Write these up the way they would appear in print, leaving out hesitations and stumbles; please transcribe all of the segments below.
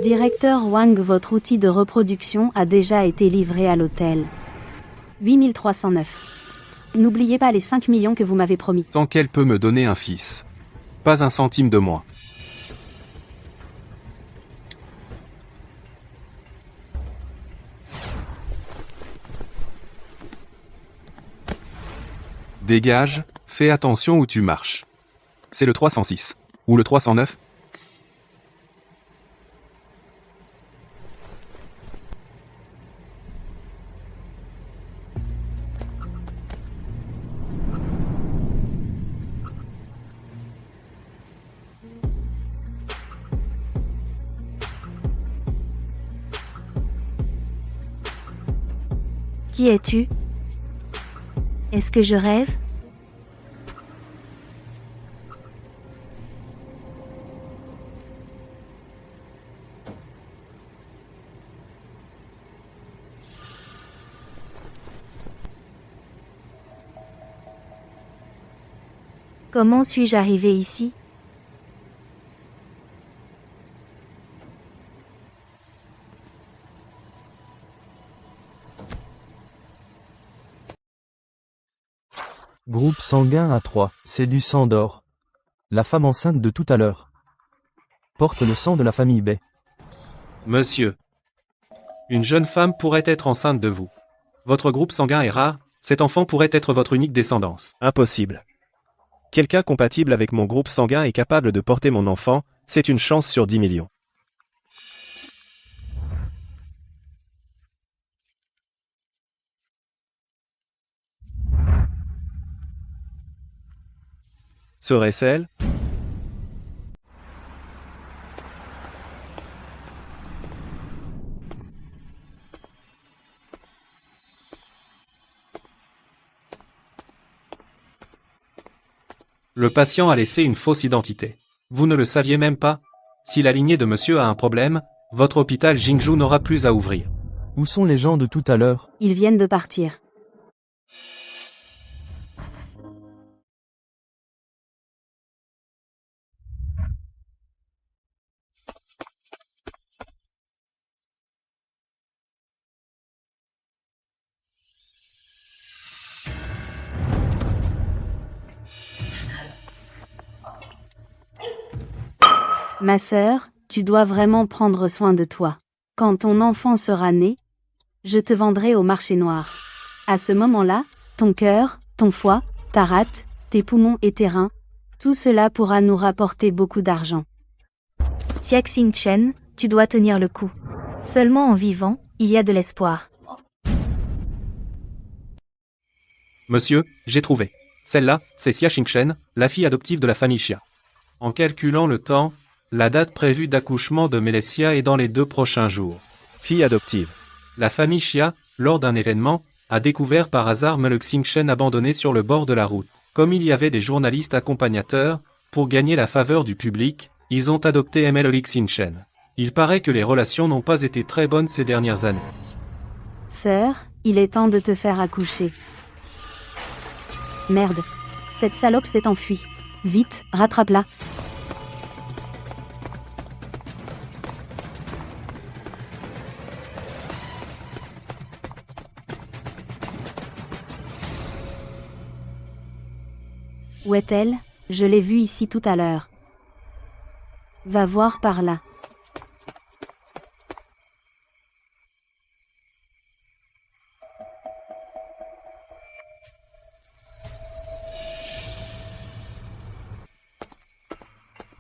Directeur Wang, votre outil de reproduction a déjà été livré à l'hôtel. 8309. N'oubliez pas les 5 millions que vous m'avez promis. Tant qu'elle peut me donner un fils. Pas un centime de moins. Dégage, fais attention où tu marches. C'est le 306. Ou le 309 ? Qui es-tu? Est-ce que je rêve? Comment suis-je arrivé ici? Groupe sanguin à 3, c'est du sang d'or. La femme enceinte de tout à l'heure porte le sang de la famille Bay. Monsieur. Une jeune femme pourrait être enceinte de vous. Votre groupe sanguin est rare, cet enfant pourrait être votre unique descendance. Impossible. Quelqu'un compatible avec mon groupe sanguin est capable de porter mon enfant, c'est une chance sur 10 millions. Serait-ce elle? Le patient a laissé une fausse identité. Vous ne le saviez même pas? Si la lignée de monsieur a un problème, votre hôpital Jingju n'aura plus à ouvrir. Où sont les gens de tout à l'heure? Ils viennent de partir. Ma sœur, tu dois vraiment prendre soin de toi. Quand ton enfant sera né, je te vendrai au marché noir. À ce moment-là, ton cœur, ton foie, ta rate, tes poumons et tes reins, tout cela pourra nous rapporter beaucoup d'argent. Xiaxing Chen, tu dois tenir le coup. Seulement en vivant, il y a de l'espoir. Monsieur, j'ai trouvé. Celle-là, c'est Xia Xingchen, la fille adoptive de la famille Xia. En calculant le temps, la date prévue d'accouchement de Melessia est dans les 2 prochains jours. Fille adoptive. La famille Xia, lors d'un événement, a découvert par hasard Melek Xingchen abandonné sur le bord de la route. Comme il y avait des journalistes accompagnateurs, pour gagner la faveur du public, ils ont adopté Melek Xingchen. Il paraît que les relations n'ont pas été très bonnes ces dernières années. Sœur, il est temps de te faire accoucher. Merde. Cette salope s'est enfuie. Vite, rattrape-la. Où est-elle? Je l'ai vue ici tout à l'heure. Va voir par là.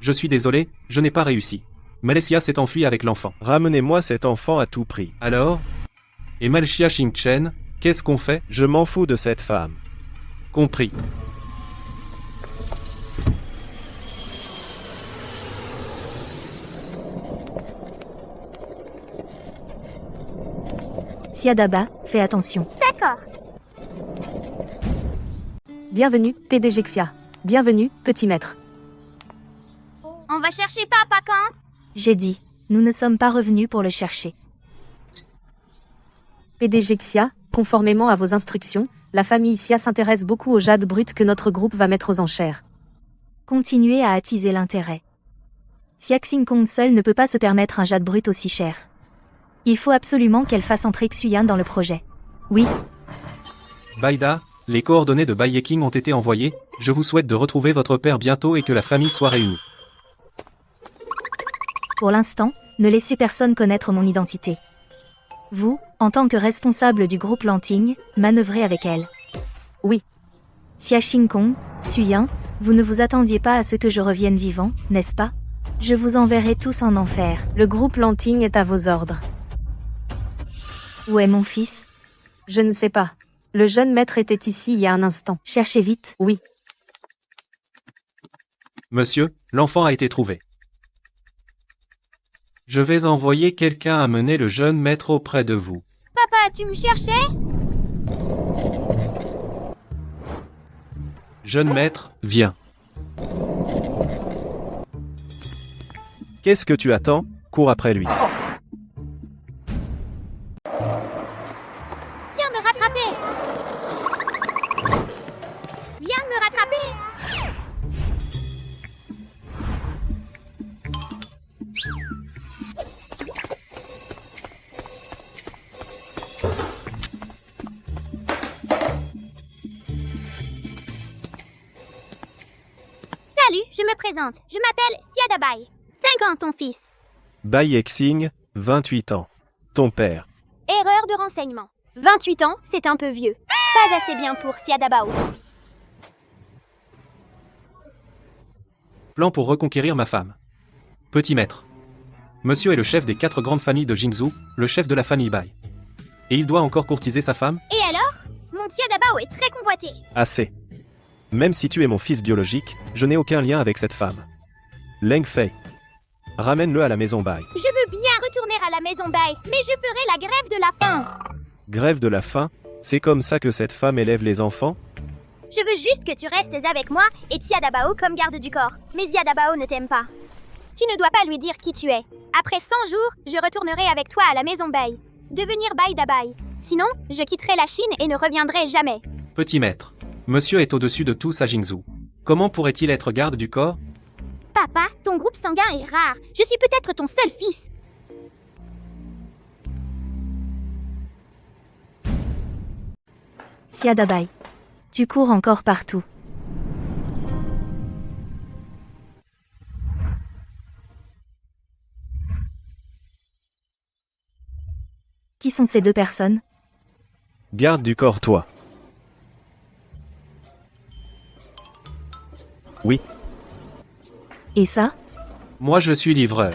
Je suis désolé, je n'ai pas réussi. Melessia s'est enfuie avec l'enfant. Ramenez-moi cet enfant à tout prix. Alors? Et Melchia Xingchen, qu'est-ce qu'on fait? Je m'en fous de cette femme. Compris. Siadaba, fais attention. D'accord. Bienvenue, PDG Xia. Bienvenue, petit maître. On va chercher papa quand? J'ai dit, nous ne sommes pas revenus pour le chercher. PDG Xia, conformément à vos instructions, la famille Xia s'intéresse beaucoup au jade brut que notre groupe va mettre aux enchères. Continuez à attiser l'intérêt. Xiaxing Kong seul ne peut pas se permettre un jade brut aussi cher. Il faut absolument qu'elle fasse entrer Xuyan dans le projet. Oui, Baïda, les coordonnées de Bai Yeking ont été envoyées, je vous souhaite de retrouver votre père bientôt et que la famille soit réunie. pour l'instant, ne laissez personne connaître mon identité. Vous, en tant que responsable du groupe Lanting, manœuvrez avec elle. Oui. Xiaxing Kong, Xuyan, vous ne vous attendiez pas à ce que je revienne vivant, n'est-ce pas? Je vous enverrai tous en enfer. Le groupe Lanting est à vos ordres. Où est mon fils? Je ne sais pas. Le jeune maître était ici il y a un instant. Cherchez vite. Oui. Monsieur, l'enfant a été trouvé. Je vais envoyer quelqu'un amener le jeune maître auprès de vous. Papa, tu me cherchais? Jeune maître, viens. Qu'est-ce que tu attends? Cours après lui. Viens me rattraper! Viens me rattraper! Salut, je me présente. Je m'appelle Siadabai. 5 ans, ton fils. Bai Yexing, 28 ans. Ton père. Erreur de renseignement. 28 ans, c'est un peu vieux. Pas assez bien pour Siadabao. Plan pour reconquérir ma femme. Petit maître. Monsieur est le chef des 4 grandes familles de Jingzhou, le chef de la famille Bai. Et il doit encore courtiser sa femme? Et alors? Mon Siadabao est très convoité. Assez. Même si tu es mon fils biologique, je n'ai aucun lien avec cette femme. Leng Fei. Ramène-le à la maison Bai. Je veux bien retourner à la maison Bai, mais je ferai la grève de la faim. Grève de la faim? C'est comme ça que cette femme élève les enfants? Je veux juste que tu restes avec moi et Tsiadabao comme garde du corps. Mais Tsiadabao ne t'aime pas. Tu ne dois pas lui dire qui tu es. Après 100 jours, je retournerai avec toi à la maison Bai. Devenir Bai Dabai. Sinon, je quitterai la Chine et ne reviendrai jamais. Petit maître. Monsieur est au-dessus de tous à Jingzhou. Comment pourrait-il être garde du corps? Papa, ton groupe sanguin est rare. Je suis peut-être ton seul fils. Siadabai. Tu cours encore partout. Qui sont ces deux personnes? Garde du corps, toi. Oui. Et ça? Moi je suis livreur.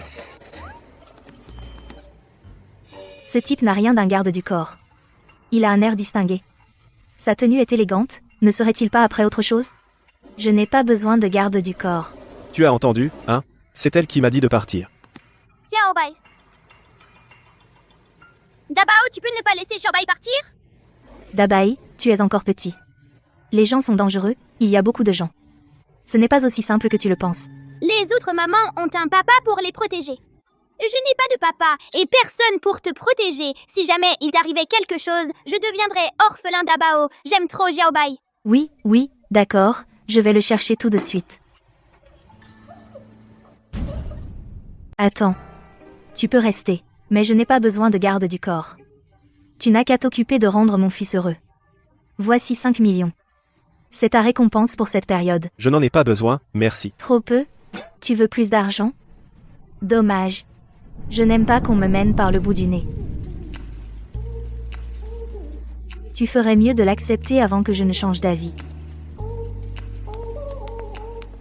Ce type n'a rien d'un garde du corps. Il a un air distingué. Sa tenue est élégante, ne serait-il pas après autre chose? Je n'ai pas besoin de garde du corps. Tu as entendu, hein? C'est elle qui m'a dit de partir. Xiaobai. Dabao, tu peux ne pas laisser Xiaobai partir? Dabai, tu es encore petit. Les gens sont dangereux, il y a beaucoup de gens. Ce n'est pas aussi simple que tu le penses. Les autres mamans ont un papa pour les protéger. Je n'ai pas de papa et personne pour te protéger. Si jamais il t'arrivait quelque chose, je deviendrais orphelin d'Abao. J'aime trop Xiaobai. Oui, oui, d'accord, je vais le chercher tout de suite. Attends. Tu peux rester, mais je n'ai pas besoin de garde du corps. Tu n'as qu'à t'occuper de rendre mon fils heureux. Voici 5 millions. C'est ta récompense pour cette période. Je n'en ai pas besoin, merci. Trop peu? Tu veux plus d'argent? Dommage. Je n'aime pas qu'on me mène par le bout du nez. Tu ferais mieux de l'accepter avant que je ne change d'avis.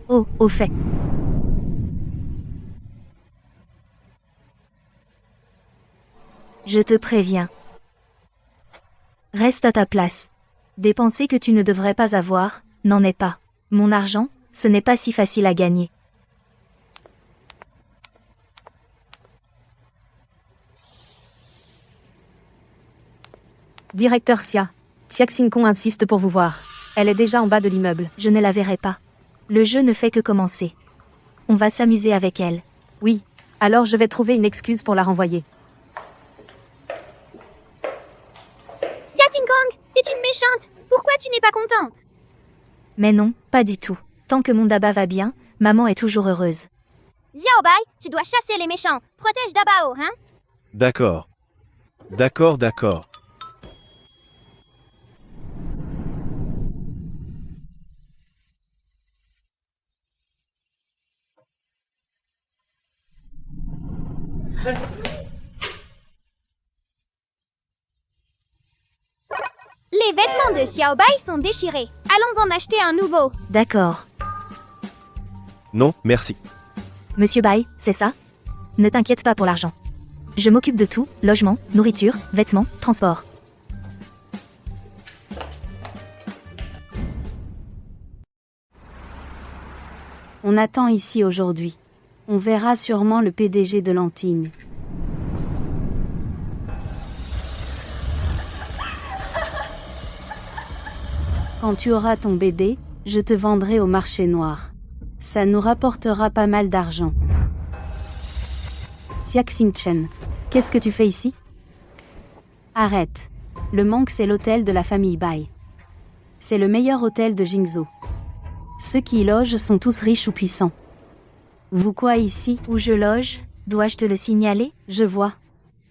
Oh, au fait. Je te préviens. Reste à ta place. Des pensées que tu ne devrais pas avoir, n'en est pas. Mon argent, ce n'est pas si facile à gagner. Directeur Xia. Xiaxing Kong insiste pour vous voir. Elle est déjà en bas de l'immeuble. Je ne la verrai pas. Le jeu ne fait que commencer. On va s'amuser avec elle. Oui. Alors je vais trouver une excuse pour la renvoyer. Xiaxing Kong, c'est une méchante. Pourquoi tu n'es pas contente? Mais non, pas du tout. Tant que mon Daba va bien, maman est toujours heureuse. Xiaobai, tu dois chasser les méchants. Protège Dabao, hein? D'accord. D'accord, d'accord. Les vêtements de Xiaobai sont déchirés. Allons en acheter un nouveau. D'accord. Non, merci. Monsieur Bai, c'est ça? Ne t'inquiète pas pour l'argent. Je m'occupe de tout, logement, nourriture, vêtements, transport. On attend ici aujourd'hui. On verra sûrement le PDG de Lanting. Quand tu auras ton bébé, je te vendrai au marché noir. Ça nous rapportera pas mal d'argent. Xiaxingchen, qu'est-ce que tu fais ici? Arrête. Le Manx c'est l'hôtel de la famille Bai. C'est le meilleur hôtel de Jingzhou. Ceux qui y logent sont tous riches ou puissants. Vous quoi ici? Où je loge? Dois-je te le signaler? Je vois.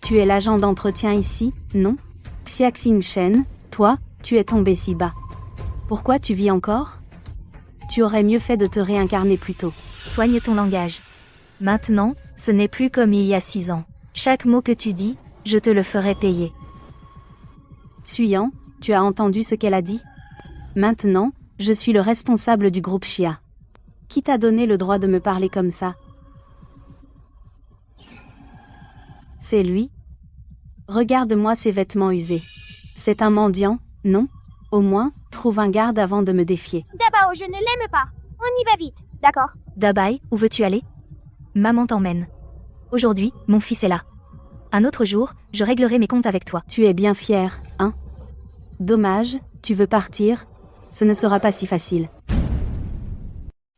Tu es l'agent d'entretien ici, non? Xiaxingchen, toi, tu es tombé si bas. Pourquoi tu vis encore? Tu aurais mieux fait de te réincarner plus tôt. Soigne ton langage. Maintenant, ce n'est plus comme il y a 6 ans. Chaque mot que tu dis, je te le ferai payer. Suyan, tu as entendu ce qu'elle a dit? Maintenant, je suis le responsable du groupe Xia. Qui t'a donné le droit de me parler comme ça? C'est lui. Regarde-moi ses vêtements usés. C'est un mendiant, non? Au moins, trouve un garde avant de me défier. Dabao, je ne l'aime pas. On y va vite, d'accord? Dabai, où veux-tu aller? Maman t'emmène. Aujourd'hui, mon fils est là. Un autre jour, je réglerai mes comptes avec toi. Tu es bien fier, hein? Dommage, tu veux partir? Ce ne sera pas si facile.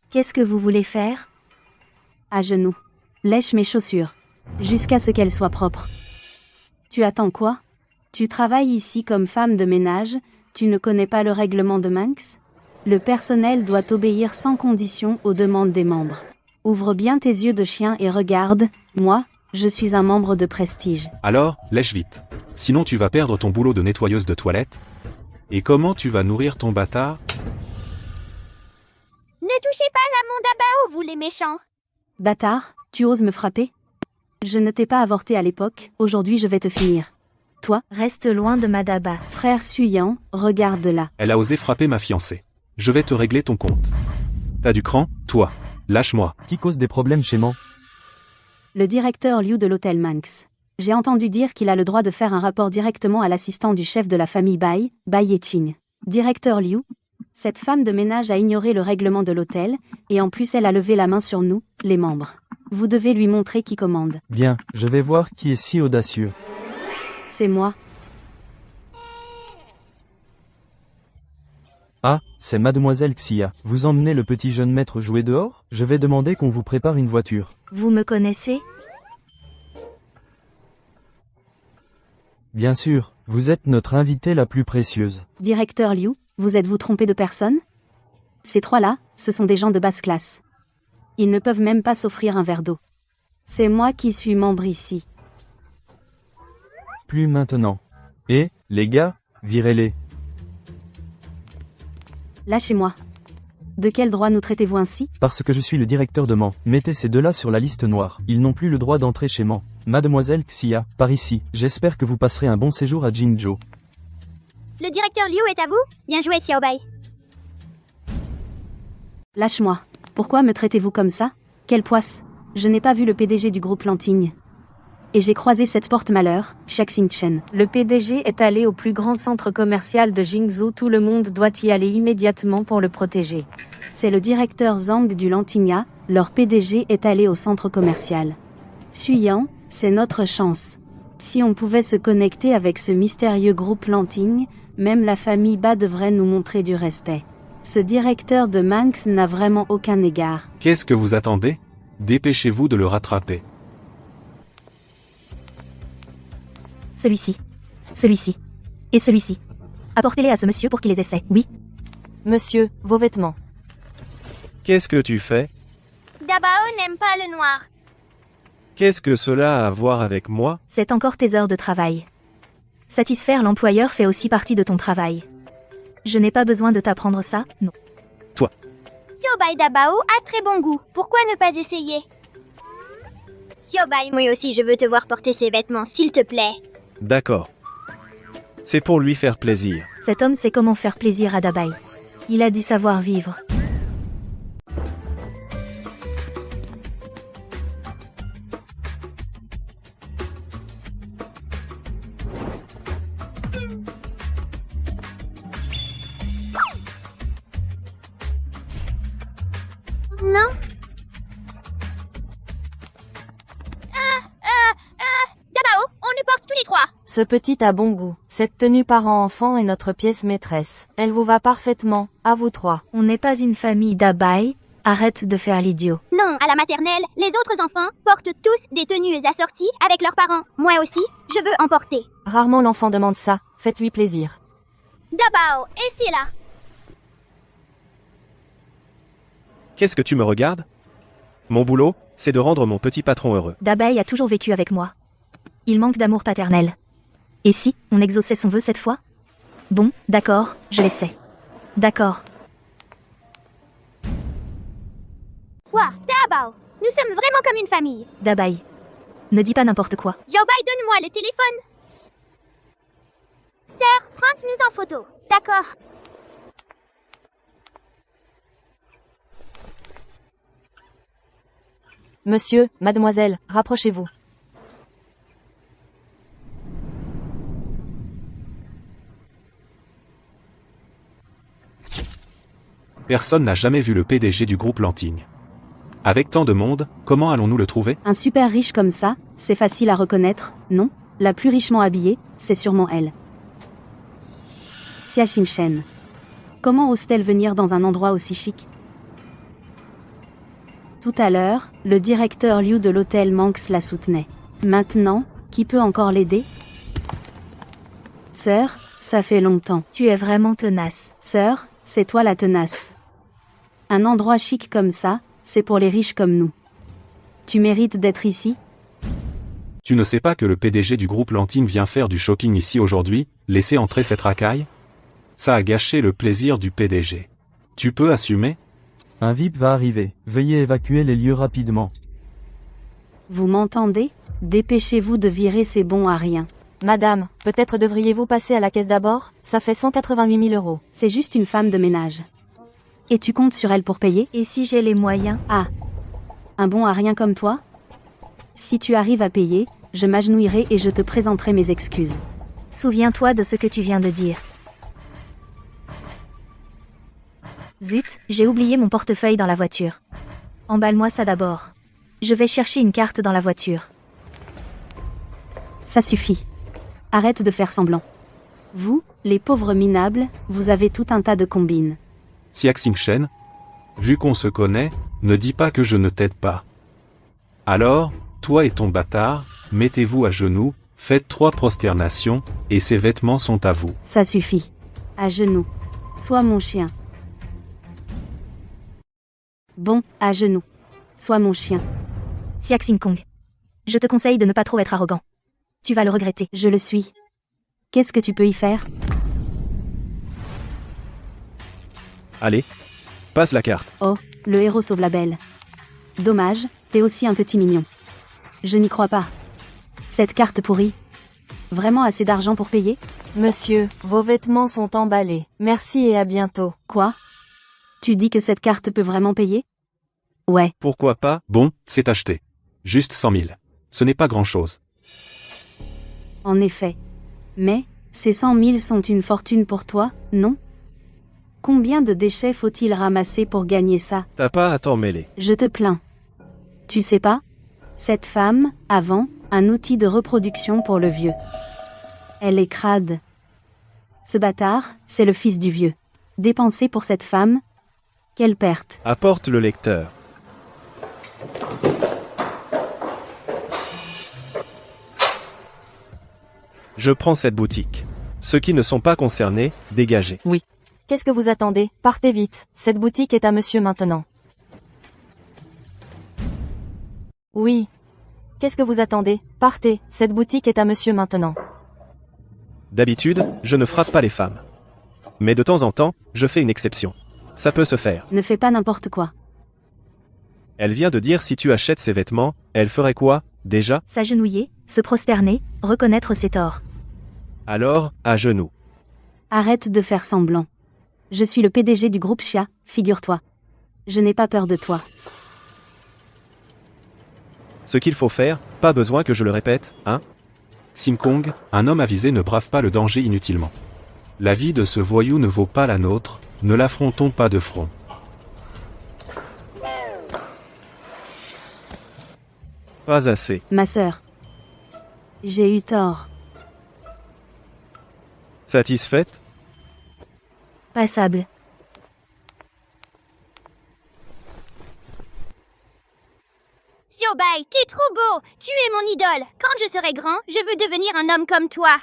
Qu'est-ce que vous voulez faire? À genoux. Lèche mes chaussures. Jusqu'à ce qu'elles soient propres. Tu attends quoi? Tu travailles ici comme femme de ménage, tu ne connais pas le règlement de Manx? Le personnel doit obéir sans condition aux demandes des membres. Ouvre bien tes yeux de chien et regarde, moi, je suis un membre de prestige. Alors, lèche vite. Sinon tu vas perdre ton boulot de nettoyeuse de toilette. Et comment tu vas nourrir ton bâtard? Ne touchez pas à mon Dabao, vous les méchants. Bâtard, tu oses me frapper? Je ne t'ai pas avorté à l'époque, aujourd'hui je vais te finir. Toi, Reste loin de Madaba. frère Suyan, regarde là. Elle a osé frapper ma fiancée. Je vais te régler ton compte. T'as du cran, toi. Lâche-moi. Qui cause des problèmes chez moi? Le directeur Liu de l'hôtel Manx. J'ai entendu dire qu'il a le droit de faire un rapport directement à l'assistant du chef de la famille Bai, Bai Yeqing. Directeur Liu, cette femme de ménage a ignoré le règlement de l'hôtel, et en plus elle a levé la main sur nous, les membres. Vous devez lui montrer qui commande. Bien, je vais voir qui est si audacieux. C'est moi. Ah, c'est mademoiselle Xia. Vous emmenez le petit jeune maître jouer dehors? Je vais demander qu'on vous prépare une voiture. Vous me connaissez? Bien sûr, vous êtes notre invitée la plus précieuse. Directeur Liu, vous êtes-vous trompé de personne? Ces trois-là, ce sont des gens de basse classe. Ils ne peuvent même pas s'offrir un verre d'eau. C'est moi qui suis membre ici. Plus maintenant. Et, les gars, virez-les. Lâchez-moi. De quel droit nous traitez-vous ainsi? Parce que je suis le directeur de Mans. Mettez ces deux-là sur la liste noire. Ils n'ont plus le droit d'entrer chez Mans. Mademoiselle Xia, par ici. J'espère que vous passerez un bon séjour à Jingzhou. Le directeur Liu est à vous? Bien joué, Xiaobai. Lâche-moi. Pourquoi me traitez-vous comme ça? Quelle poisse. Je n'ai pas vu le PDG du groupe Lanting. Et j'ai croisé cette porte-malheur, Xiaxingchen. Le PDG est allé au plus grand centre commercial de Jingzhou. Tout le monde doit y aller immédiatement pour le protéger. C'est le directeur Zhang du Lantinga, leur PDG est allé au centre commercial. Suyan, c'est notre chance. Si on pouvait se connecter avec ce mystérieux groupe Lanting, même la famille Ba devrait nous montrer du respect. Ce directeur de Manx n'a vraiment aucun égard. Qu'est-ce que vous attendez? Dépêchez-vous de le rattraper. Celui-ci. Celui-ci. Et celui-ci. Apportez-les à ce monsieur pour qu'il les essaie. Oui. Monsieur, vos vêtements. Qu'est-ce que tu fais? Dabao n'aime pas le noir. Qu'est-ce que cela a à voir avec moi? C'est encore tes heures de travail. Satisfaire l'employeur fait aussi partie de ton travail. Je n'ai pas besoin de t'apprendre ça, non. Siobai Dabao a très bon goût. Pourquoi ne pas essayer? Siobai, moi aussi je veux te voir porter ces vêtements, s'il te plaît. D'accord. C'est pour lui faire plaisir. Cet homme sait comment faire plaisir à Dabai. Il a du savoir-vivre. Non? Dabao, on le porte tous les trois. Ce petit a bon goût. Cette tenue parent-enfant est notre pièce maîtresse. Elle vous va parfaitement, à vous trois. On n'est pas une famille Dabai. Arrête de faire l'idiot. Non, à la maternelle, les autres enfants portent tous des tenues assorties avec leurs parents. Moi aussi, je veux en porter. Rarement l'enfant demande ça. Faites-lui plaisir. Dabao, et c'est là. Qu'est-ce que tu me regardes? Mon boulot, c'est de rendre mon petit patron heureux. Dabai a toujours vécu avec moi. Il manque d'amour paternel. Et si, on exauçait son vœu cette fois? Bon, d'accord, je l'essaie. D'accord. Quoi, Dabao, nous sommes vraiment comme une famille. Dabai. Ne dis pas n'importe quoi. Siobai, donne-moi le téléphone. Sœur, prends-nous en photo. D'accord. Monsieur, mademoiselle, rapprochez-vous. Personne n'a jamais vu le PDG du groupe Lanting. Avec tant de monde, comment allons-nous le trouver? Un super riche comme ça, c'est facile à reconnaître, non? La plus richement habillée, c'est sûrement elle. Xia Xingchen. Comment ose-t-elle venir dans un endroit aussi chic? Tout à l'heure, le directeur Liu de l'hôtel Manx la soutenait. Maintenant, qui peut encore l'aider? Sœur, ça fait longtemps. Tu es vraiment tenace. Sœur, c'est toi la tenace. Un endroit chic comme ça, c'est pour les riches comme nous. Tu mérites d'être ici? Tu ne sais pas que le PDG du groupe Lanting vient faire du shopping ici aujourd'hui, laisser entrer cette racaille? Ça a gâché le plaisir du PDG. Tu peux assumer? Un VIP va arriver. Veuillez évacuer les lieux rapidement. Vous m'entendez? Dépêchez-vous de virer ces bons à rien. Madame, peut-être devriez-vous passer à la caisse d'abord? Ça fait 188 000 euros. C'est juste une femme de ménage. Et tu comptes sur elle pour payer? Et si j'ai les moyens? Ah. Un bon à rien comme toi? Si tu arrives à payer, je m'agenouillerai et je te présenterai mes excuses. Souviens-toi de ce que tu viens de dire. Zut, j'ai oublié mon portefeuille dans la voiture. Emballe-moi ça d'abord. Je vais chercher une carte dans la voiture. Ça suffit. Arrête de faire semblant. Vous, les pauvres minables, vous avez tout un tas de combines. Xia Xingchen, vu qu'on se connaît, ne dis pas que je ne t'aide pas. Alors, toi et ton bâtard, mettez-vous à genoux, faites 3 prosternations, et ces vêtements sont à vous. Ça suffit. À genoux. Sois mon chien. Bon, à genoux. Sois mon chien. Xia Xingkong. Je te conseille de ne pas trop être arrogant. Tu vas le regretter. Je le suis. Qu'est-ce que tu peux y faire? Allez, passe la carte. Oh, le héros sauve la belle. Dommage, t'es aussi un petit mignon. Je n'y crois pas. Cette carte pourrie. Vraiment assez d'argent pour payer? Monsieur, vos vêtements sont emballés. Merci et à bientôt. Quoi? Tu dis que cette carte peut vraiment payer? Ouais. Pourquoi pas? Bon, c'est acheté. Juste 100 000. Ce n'est pas grand-chose. En effet. Mais, ces 100 000 sont une fortune pour toi, non? Combien de déchets faut-il ramasser pour gagner ça? T'as pas à t'en mêler. Je te plains. Tu sais pas? Cette femme, avant, un outil de reproduction pour le vieux. Elle est crade. Ce bâtard, c'est le fils du vieux. Dépenser pour cette femme? Quelle perte. Apporte le lecteur. Je prends cette boutique. Ceux qui ne sont pas concernés, dégagez. Qu'est-ce que vous attendez? Partez vite. Cette boutique est à monsieur maintenant. Oui. Qu'est-ce que vous attendez? Partez, cette boutique est à monsieur maintenant. D'habitude, je ne frappe pas les femmes. Mais de temps en temps, je fais une exception. Ça peut se faire. Ne fais pas n'importe quoi. Elle vient de dire si tu achètes ses vêtements, elle ferait quoi, déjà? S'agenouiller, se prosterner, reconnaître ses torts. Alors, à genoux. Arrête de faire semblant. Je suis le PDG du groupe Chia, figure-toi. Je n'ai pas peur de toi. Ce qu'il faut faire, pas besoin que je le répète, hein? Sim Kong, un homme avisé ne brave pas le danger inutilement. La vie de ce voyou ne vaut pas la nôtre, ne l'affrontons pas de front. Pas assez. Ma sœur. J'ai eu tort. Satisfaite? Passable. Xiaobai, t'es trop beau. Tu es mon idole. Quand je serai grand, je veux devenir un homme comme toi.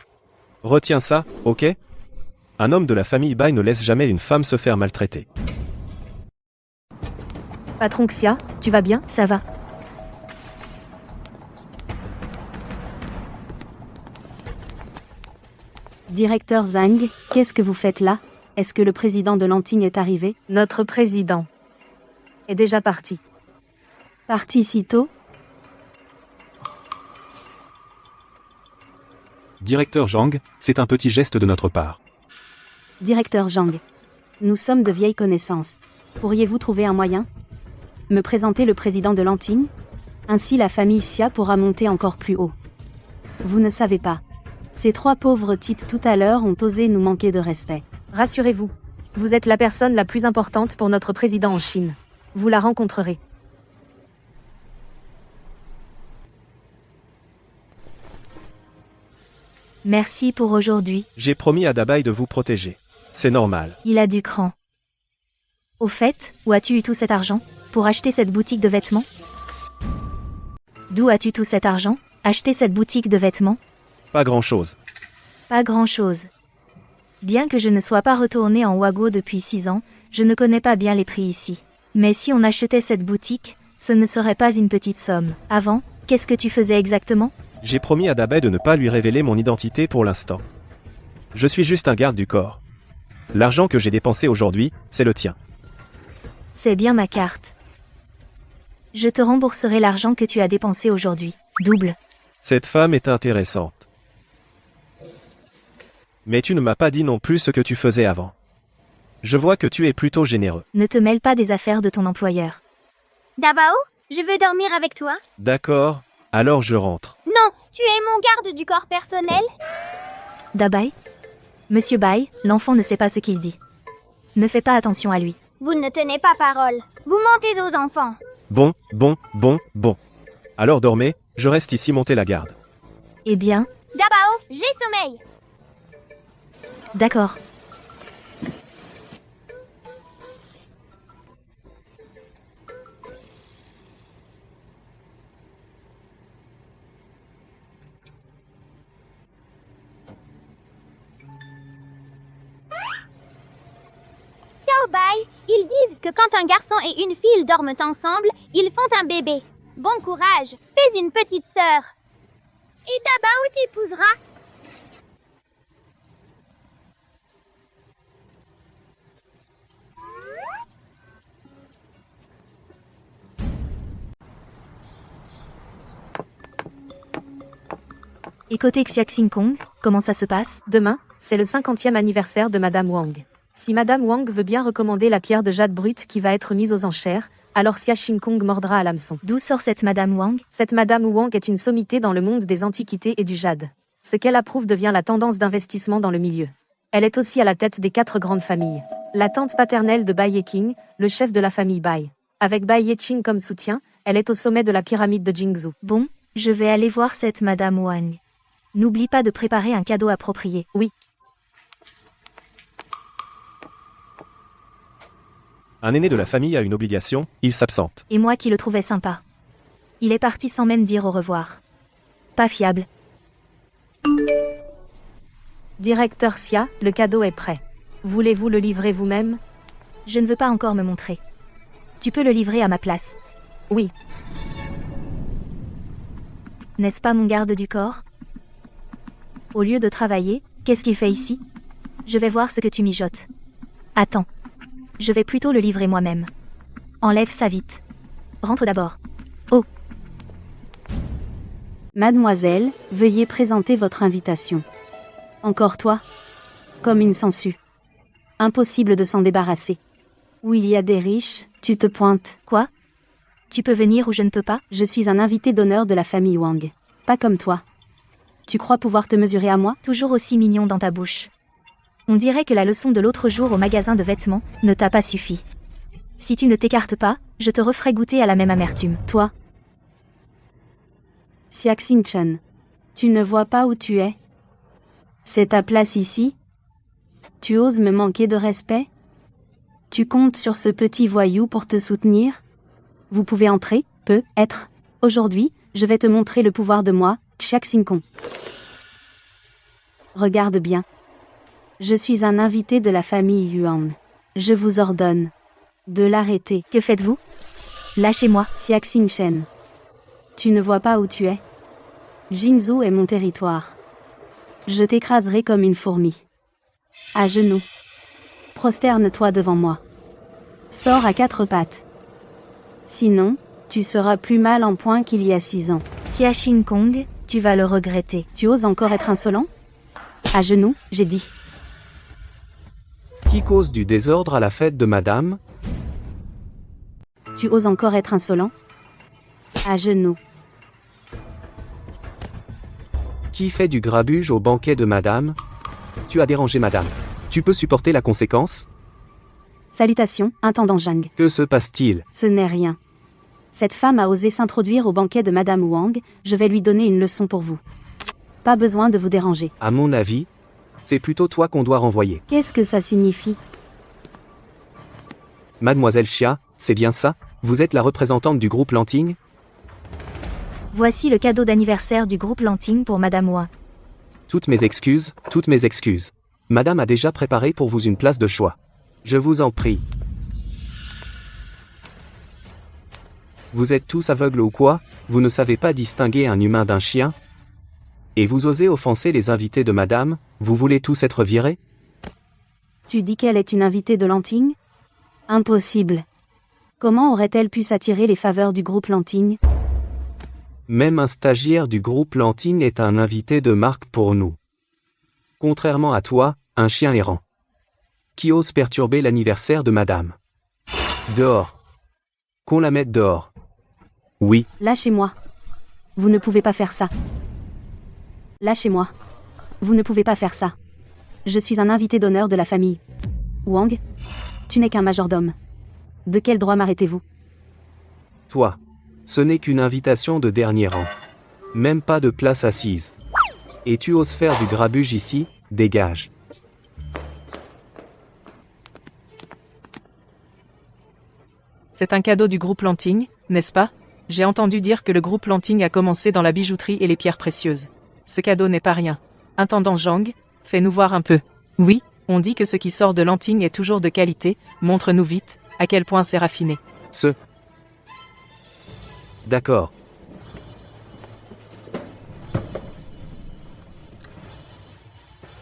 Retiens ça, ok? Un homme de la famille Bai ne laisse jamais une femme se faire maltraiter. Patron Xia, tu vas bien? Ça va. Directeur Zhang, qu'est-ce que vous faites là? Est-ce que le président de Lanting est arrivé? Notre président est déjà parti. Parti si tôt? Directeur Zhang, c'est un petit geste de notre part. Directeur Zhang. Nous sommes de vieilles connaissances. Pourriez-vous trouver un moyen? Me présenter le président de Lanting? Ainsi la famille Xia pourra monter encore plus haut. Vous ne savez pas. Ces trois pauvres types tout à l'heure ont osé nous manquer de respect. Rassurez-vous, vous êtes la personne la plus importante pour notre président en Chine. Vous la rencontrerez. Merci pour aujourd'hui. J'ai promis à Dabai de vous protéger. C'est normal. Il a du cran. Au fait, où as-tu eu tout cet argent? Pour acheter cette boutique de vêtements? D'où as-tu tout cet argent? Acheter cette boutique de vêtements? Pas grand-chose. Pas grand-chose. Bien que je ne sois pas retourné en Ouago depuis 6 ans, je ne connais pas bien les prix ici. Mais si on achetait cette boutique, ce ne serait pas une petite somme. Avant, qu'est-ce que tu faisais exactement? J'ai promis à Dabai de ne pas lui révéler mon identité pour l'instant. Je suis juste un garde du corps. L'argent que j'ai dépensé aujourd'hui, c'est le tien. C'est bien ma carte. Je te rembourserai l'argent que tu as dépensé aujourd'hui. Double. Cette femme est intéressante. Mais tu ne m'as pas dit non plus ce que tu faisais avant. Je vois que tu es plutôt généreux. Ne te mêle pas des affaires de ton employeur. Dabao, je veux dormir avec toi. D'accord, alors je rentre. Non, tu es mon garde du corps personnel. Dabai? Monsieur Bai, l'enfant ne sait pas ce qu'il dit. Ne fais pas attention à lui. Vous ne tenez pas parole. Vous mentez aux enfants. Bon. Alors dormez, je reste ici monter la garde. Eh bien, Dabao, j'ai sommeil. d'accord. Xiaobai, ils disent que quand un garçon et une fille dorment ensemble, ils font un bébé. Bon courage, fais une petite sœur. Et Dabao t'épousera. Et côté Xiaxing Kong, comment ça se passe? Demain, c'est le 50e anniversaire de Madame Wang. Si Madame Wang veut bien recommander la pierre de jade brute qui va être mise aux enchères, alors Xiaxing Kong mordra à l'hameçon. D'où sort cette Madame Wang? Cette Madame Wang est une sommité dans le monde des antiquités et du jade. Ce qu'elle approuve devient la tendance d'investissement dans le milieu. Elle est aussi à la tête des 4 grandes familles. La tante paternelle de Bai Yeqing, le chef de la famille Bai. Avec Bai Yeqing comme soutien, elle est au sommet de la pyramide de Jingzhou. Bon, je vais aller voir cette Madame Wang. N'oublie pas de préparer un cadeau approprié. Oui. Un aîné de la famille a une obligation, il s'absente. Et moi qui le trouvais sympa. Il est parti sans même dire au revoir. Pas fiable. Directeur Xia, le cadeau est prêt. Voulez-vous le livrer vous-même? Je ne veux pas encore me montrer. Tu peux le livrer à ma place. Oui. n'est-ce pas mon garde du corps? Au lieu de travailler, qu'est-ce qu'il fait ici? Je vais voir ce que tu mijotes. Attends. Je vais plutôt le livrer moi-même. Enlève ça vite. Rentre d'abord. Oh. Mademoiselle, veuillez présenter votre invitation. Encore toi? Comme une sangsue. Impossible de s'en débarrasser. Où il y a des riches, tu te pointes. Quoi? Tu peux venir ou je ne peux pas? Je suis un invité d'honneur de la famille Wang. Pas comme toi. Tu crois pouvoir te mesurer à moi? Toujours aussi mignon dans ta bouche. On dirait que la leçon de l'autre jour au magasin de vêtements ne t'a pas suffi. Si tu ne t'écartes pas, je te referai goûter à la même amertume. Toi? Xiaxing-chen. Tu ne vois pas où tu es? C'est ta place ici? Tu oses me manquer de respect? Tu comptes sur ce petit voyou pour te soutenir? Vous pouvez entrer, peut-être. Aujourd'hui, je vais te montrer le pouvoir de moi, Xiaxing-kong. Regarde bien. Je suis un invité de la famille Yuan. Je vous ordonne de l'arrêter. Que faites-vous? Lâchez-moi. Xiaxing-chen. Tu ne vois pas où tu es? Jingzhou est mon territoire. Je t'écraserai comme une fourmi. À genoux. Prosterne-toi devant moi. Sors à 4 pattes. Sinon, tu seras plus mal en point qu'il y a 6 ans. Xiaxing-kong, tu vas le regretter. Tu oses encore être insolent? À genoux, j'ai dit. Qui cause du désordre à la fête de madame? Tu oses encore être insolent? À genoux. Qui fait du grabuge au banquet de madame? Tu as dérangé madame. Tu peux supporter la conséquence? Salutations, intendant Zhang. Que se passe-t-il? Ce n'est rien. Cette femme a osé s'introduire au banquet de Madame Wang, je vais lui donner une leçon pour vous. Pas besoin de vous déranger. À mon avis, c'est plutôt toi qu'on doit renvoyer. Qu'est-ce que ça signifie? Mademoiselle Xia, c'est bien ça? Vous êtes la représentante du groupe Lanting? Voici le cadeau d'anniversaire du groupe Lanting pour Madame Wang. Toutes mes excuses, toutes mes excuses. Madame a déjà préparé pour vous une place de choix. Je vous en prie. Vous êtes tous aveugles ou quoi? Vous ne savez pas distinguer un humain d'un chien? Et vous osez offenser les invités de madame? Vous voulez tous être virés? Tu dis qu'elle est une invitée de Lanting? Impossible. Comment aurait-elle pu s'attirer les faveurs du groupe Lanting? Même un stagiaire du groupe Lanting est un invité de marque pour nous. Contrairement à toi, un chien errant. Qui ose perturber l'anniversaire de madame? Dehors. Qu'on la mette dehors. Oui. Lâchez-moi. Vous ne pouvez pas faire ça. Lâchez-moi. Vous ne pouvez pas faire ça. Je suis un invité d'honneur de la famille. Wang, tu n'es qu'un majordome. De quel droit m'arrêtez-vous? Toi. Ce n'est qu'une invitation de dernier rang. Même pas de place assise. Et tu oses faire du grabuge ici? Dégage. C'est un cadeau du groupe Lanting, n'est-ce pas? J'ai entendu dire que le groupe Lanting a commencé dans la bijouterie et les pierres précieuses. Ce cadeau n'est pas rien. Intendant Zhang, fais-nous voir un peu. Oui, on dit que ce qui sort de Lanting est toujours de qualité, montre-nous vite, à quel point c'est raffiné. D'accord.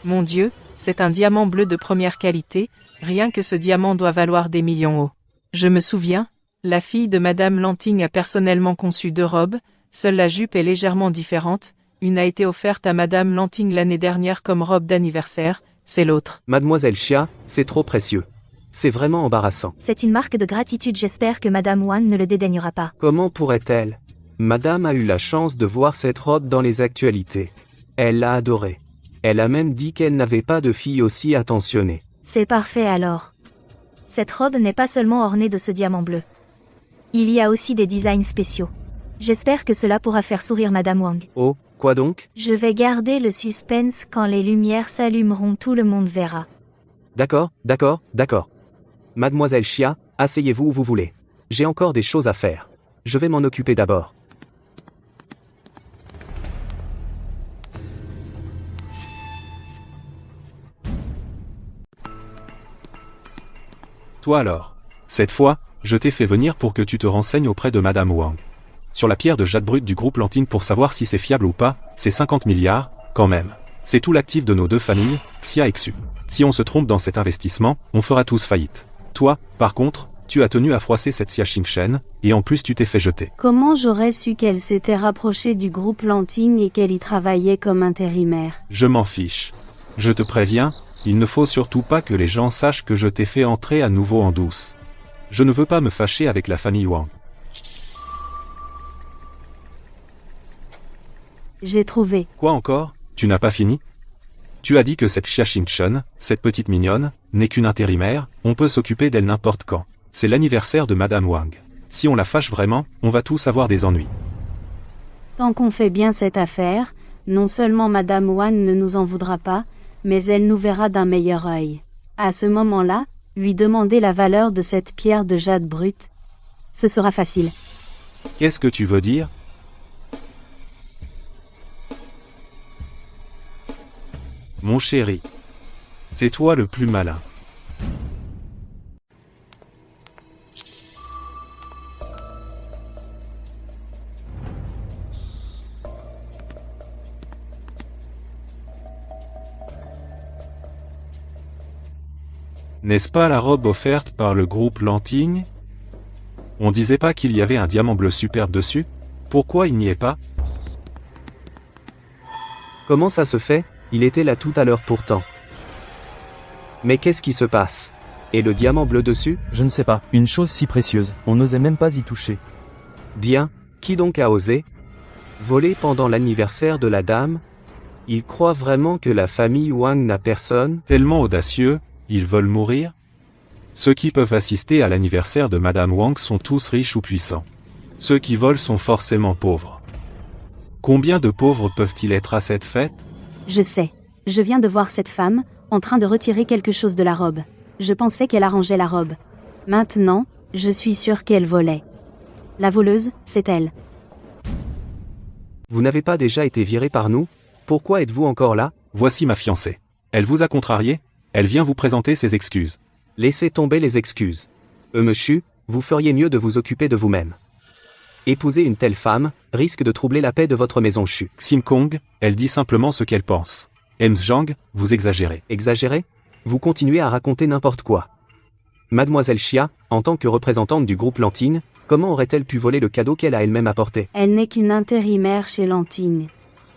Mon Dieu, c'est un diamant bleu de première qualité, rien que ce diamant doit valoir des millions haut. Je me souviens, la fille de Madame Lanting a personnellement conçu 2 robes, seule la jupe est légèrement différente, une a été offerte à Madame Lanting l'année dernière comme robe d'anniversaire, c'est l'autre. Mademoiselle Xia, c'est trop précieux. C'est vraiment embarrassant. C'est une marque de gratitude, j'espère que Madame Wang ne le dédaignera pas. Comment pourrait-elle? Madame a eu la chance de voir cette robe dans les actualités. Elle l'a adorée. Elle a même dit qu'elle n'avait pas de fille aussi attentionnée. C'est parfait alors. Cette robe n'est pas seulement ornée de ce diamant bleu. Il y a aussi des designs spéciaux. J'espère que cela pourra faire sourire Madame Wang. Oh, quoi donc? Je vais garder le suspense, quand les lumières s'allumeront, tout le monde verra. D'accord, d'accord, d'accord. Mademoiselle Xia, asseyez-vous où vous voulez. J'ai encore des choses à faire. Je vais m'en occuper d'abord. Toi alors. Cette fois, je t'ai fait venir pour que tu te renseignes auprès de Madame Wang. sur la pierre de jade brute du groupe Lantine pour savoir si c'est fiable ou pas, c'est 50 milliards, quand même. C'est tout l'actif de nos deux familles, Xia et Xu. Si on se trompe dans cet investissement, on fera tous faillite. Toi, par contre, tu as tenu à froisser cette Xia Xingshen, et en plus tu t'es fait jeter. Comment j'aurais su qu'elle s'était rapprochée du groupe Lantine et qu'elle y travaillait comme intérimaire? Je m'en fiche. Je te préviens, il ne faut surtout pas que les gens sachent que je t'ai fait entrer à nouveau en douce. Je ne veux pas me fâcher avec la famille Wang. J'ai trouvé. Quoi encore? Tu n'as pas fini? Tu as dit que cette Xia Xingshen, cette petite mignonne, n'est qu'une intérimaire, on peut s'occuper d'elle n'importe quand. C'est l'anniversaire de Madame Wang. Si on la fâche vraiment, on va tous avoir des ennuis. Tant qu'on fait bien cette affaire, non seulement Madame Wang ne nous en voudra pas, mais elle nous verra d'un meilleur œil. À ce moment-là, lui demander la valeur de cette pierre de jade brute. Ce sera facile. Qu'est-ce que tu veux dire? Mon chéri. C'est toi le plus malin. N'est-ce pas la robe offerte par le groupe Lantine? On disait pas qu'il y avait un diamant bleu superbe dessus? Pourquoi il n'y est pas? Comment ça se fait? Il était là tout à l'heure pourtant. Mais qu'est-ce qui se passe? Et le diamant bleu dessus? Je ne sais pas, une chose si précieuse, on n'osait même pas y toucher. Bien, qui donc a osé? Voler pendant l'anniversaire de la dame? Ils croient vraiment que la famille Wang n'a personne? Tellement audacieux, ils veulent mourir? Ceux qui peuvent assister à l'anniversaire de Madame Wang sont tous riches ou puissants. Ceux qui volent sont forcément pauvres. Combien de pauvres peuvent-ils être à cette fête? Je sais. Je viens de voir cette femme, en train de retirer quelque chose de la robe. Je pensais qu'elle arrangeait la robe. Maintenant, je suis sûre qu'elle volait. La voleuse, c'est elle. Vous n'avez pas déjà été viré par nous? Pourquoi êtes-vous encore là? Voici ma fiancée. Elle vous a contrarié? Elle vient vous présenter ses excuses. Laissez tomber les excuses. Monsieur, vous feriez mieux de vous occuper de vous-même. Épouser une telle femme risque de troubler la paix de votre maison Xu. Xim Kong, elle dit simplement ce qu'elle pense. Ems Zhang, vous exagérez. Exagéré? Vous continuez à raconter n'importe quoi. Mademoiselle Xia, en tant que représentante du groupe Lantine, comment aurait-elle pu voler le cadeau qu'elle a elle-même apporté? Elle n'est qu'une intérimaire chez Lantine.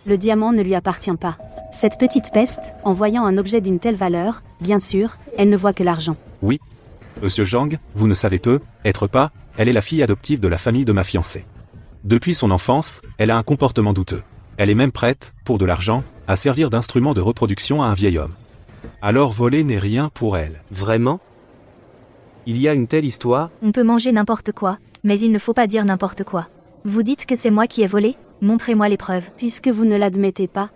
Le diamant ne lui appartient pas. Cette petite peste, en voyant un objet d'une telle valeur, bien sûr, elle ne voit que l'argent. Oui. Monsieur Zhang, vous ne savez peut-être pas, elle est la fille adoptive de la famille de ma fiancée. Depuis son enfance, elle a un comportement douteux. Elle est même prête, pour de l'argent, à servir d'instrument de reproduction à un vieil homme. Alors voler n'est rien pour elle. Vraiment? Il y a une telle histoire? On peut manger n'importe quoi, mais il ne faut pas dire n'importe quoi. Vous dites que c'est moi qui ai volé? Montrez-moi les preuves. Puisque vous ne l'admettez pas,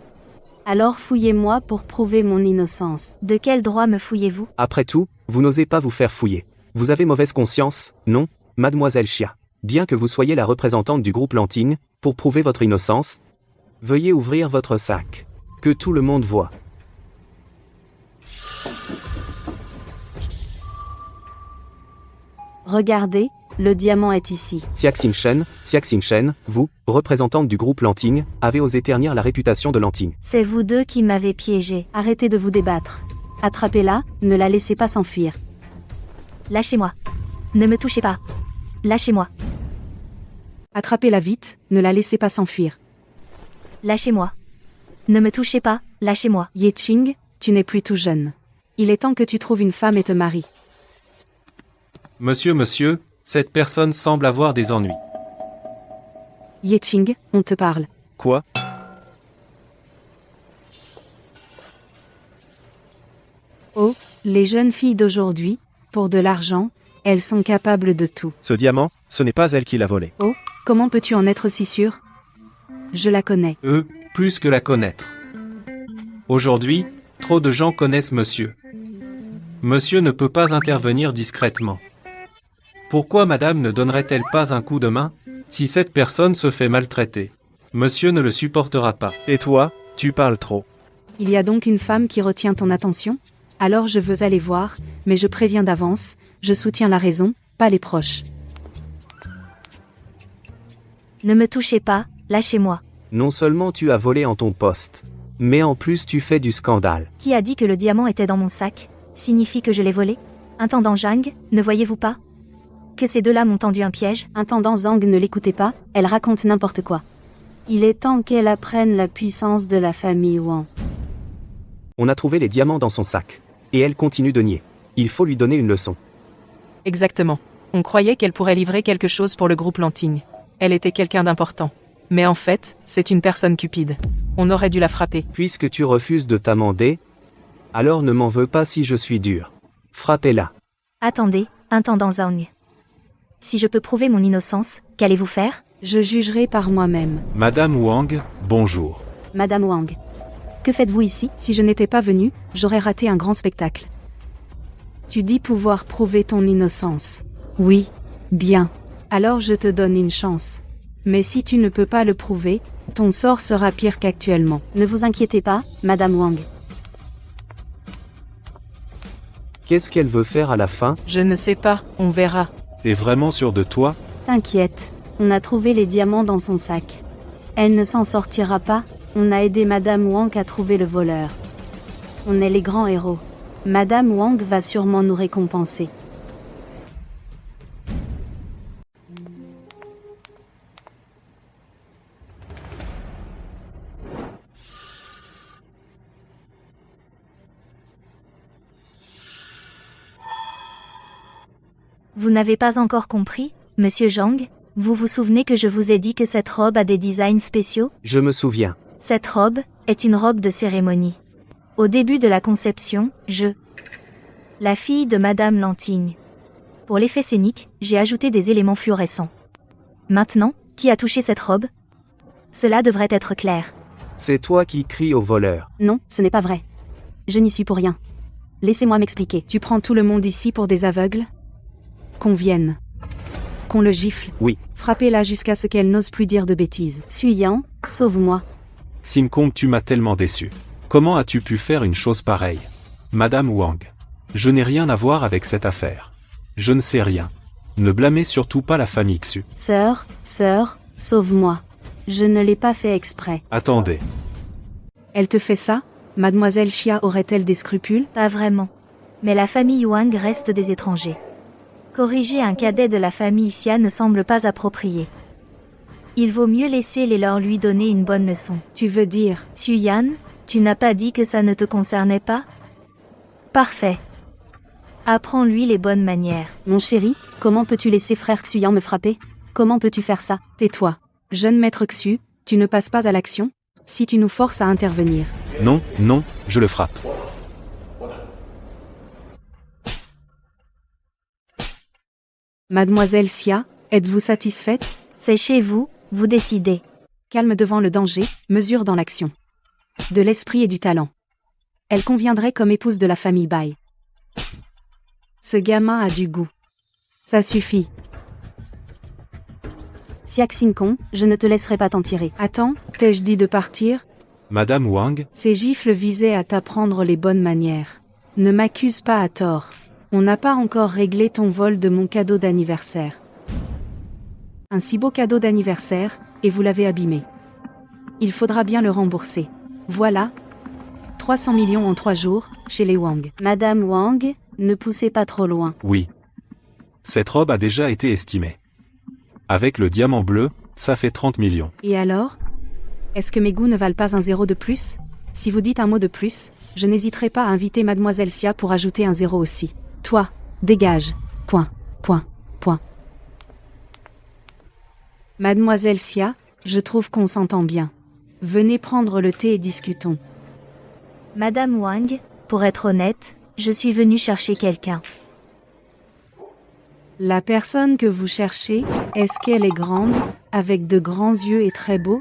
alors fouillez-moi pour prouver mon innocence. De quel droit me fouillez-vous? Après tout, vous n'osez pas vous faire fouiller. Vous avez mauvaise conscience, non, Mademoiselle Xia? Bien que vous soyez la représentante du groupe Lantine, pour prouver votre innocence, veuillez ouvrir votre sac. Que tout le monde voit. Regardez, le diamant est ici. Xia Xingshen, vous, représentante du groupe Lantine, avez osé ternir la réputation de Lantine. C'est vous deux qui m'avez piégé. Arrêtez de vous débattre. Attrapez-la, ne la laissez pas s'enfuir. Lâchez-moi. Ne me touchez pas. Lâchez-moi. Attrapez-la vite, ne la laissez pas s'enfuir. Lâchez-moi. Ne me touchez pas, lâchez-moi. Ye Qing, tu n'es plus tout jeune. Il est temps que tu trouves une femme et te maries. Monsieur, cette personne semble avoir des ennuis. Ye Qing, on te parle. Quoi? Oh, les jeunes filles d'aujourd'hui, pour de l'argent, elles sont capables de tout. Ce diamant, ce n'est pas elle qui l'a volé. Oh, comment peux-tu en être si sûr? Je la connais. Plus que la connaître. Aujourd'hui, trop de gens connaissent monsieur. Monsieur ne peut pas intervenir discrètement. Pourquoi madame ne donnerait-elle pas un coup de main, si cette personne se fait maltraiter? Monsieur ne le supportera pas. Et toi, tu parles trop. Il y a donc une femme qui retient ton attention? Alors je veux aller voir, mais je préviens d'avance, je soutiens la raison, pas les proches. Ne me touchez pas, lâchez-moi. Non seulement tu as volé en ton poste, mais en plus tu fais du scandale. Qui a dit que le diamant était dans mon sac? Signifie que je l'ai volé? Intendant Zhang, ne voyez-vous pas que ces deux-là m'ont tendu un piège? Intendant Zhang, ne l'écoutez pas, elle raconte n'importe quoi. Il est temps qu'elle apprenne la puissance de la famille Wang. On a trouvé les diamants dans son sac. Et elle continue de nier. Il faut lui donner une leçon. Exactement. On croyait qu'elle pourrait livrer quelque chose pour le groupe Lanting. Elle était quelqu'un d'important. Mais en fait, c'est une personne cupide. On aurait dû la frapper. Puisque tu refuses de t'amender, alors ne m'en veux pas si je suis dur. Frappez-la. Attendez, intendant Zhang. Si je peux prouver mon innocence, qu'allez-vous faire? Je jugerai par moi-même. Madame Wang, bonjour. Madame Wang. Que faites-vous ici? Si je n'étais pas venue, j'aurais raté un grand spectacle. Tu dis pouvoir prouver ton innocence. Oui, bien. Alors je te donne une chance. Mais si tu ne peux pas le prouver, ton sort sera pire qu'actuellement. Ne vous inquiétez pas, Madame Wang. Qu'est-ce qu'elle veut faire à la fin? Je ne sais pas, on verra. T'es vraiment sûr de toi? T'inquiète, on a trouvé les diamants dans son sac. Elle ne s'en sortira pas, on a aidé Madame Wang à trouver le voleur. On est les grands héros. Madame Wang va sûrement nous récompenser. Vous n'avez pas encore compris, Monsieur Zhang? Vous vous souvenez que je vous ai dit que cette robe a des designs spéciaux? Je me souviens. Cette robe est une robe de cérémonie. Au début de la conception, la fille de Madame Lanting. Pour l'effet scénique, j'ai ajouté des éléments fluorescents. Maintenant, qui a touché cette robe? Cela devrait être clair. C'est toi qui cries au voleur. Non, ce n'est pas vrai. Je n'y suis pour rien. Laissez-moi m'expliquer. Tu prends tout le monde ici pour des aveugles? Qu'on vienne. Qu'on le gifle. Oui. Frappez-la jusqu'à ce qu'elle n'ose plus dire de bêtises. Suyan, sauve-moi. Sim Kong, tu m'as tellement déçu. Comment as-tu pu faire une chose pareille? Madame Wang. Je n'ai rien à voir avec cette affaire. Je ne sais rien. Ne blâmez surtout pas la famille Xu. Sœur, sauve-moi. Je ne l'ai pas fait exprès. Attendez. Elle te fait ça? Mademoiselle Xia aurait-elle des scrupules? Pas vraiment. Mais la famille Wang reste des étrangers. Corriger un cadet de la famille Xia ne semble pas approprié. Il vaut mieux laisser les leurs lui donner une bonne leçon. Tu veux dire? Suyan, tu n'as pas dit que ça ne te concernait pas? Parfait. Apprends-lui les bonnes manières. Mon chéri, comment peux-tu laisser frère Xuyan me frapper? Comment peux-tu faire ça? Tais-toi. Jeune maître Xu, tu ne passes pas à l'action? Si tu nous forces à intervenir. Non, je le frappe. Mademoiselle Xia, êtes-vous satisfaite? C'est chez vous, vous décidez. Calme devant le danger, mesure dans l'action. De l'esprit et du talent. Elle conviendrait comme épouse de la famille Bai. Ce gamin a du goût. Ça suffit. Xiak Xin-Kong, je ne te laisserai pas t'en tirer. Attends, t'ai-je dit de partir? Madame Wang, Ces gifles visaient à t'apprendre les bonnes manières. Ne m'accuse pas à tort. On n'a pas encore réglé ton vol de mon cadeau d'anniversaire. Un si beau cadeau d'anniversaire, et vous l'avez abîmé. Il faudra bien le rembourser. Voilà. 300 millions en 3 jours, chez les Wang. Madame Wang, ne poussez pas trop loin. oui. Cette robe a déjà été estimée. Avec le diamant bleu, ça fait 30 millions. Et alors? Est-ce que mes goûts ne valent pas un 0 de plus? Si vous dites un mot de plus, je n'hésiterai pas à inviter Mademoiselle Xia pour ajouter un 0 aussi. Toi, dégage. Point. Mademoiselle Xia, je trouve qu'on s'entend bien. Venez prendre le thé et discutons. Madame Wang, pour être honnête, je suis venue chercher quelqu'un. La personne que vous cherchez, est-ce qu'elle est grande, avec de grands yeux et très beau?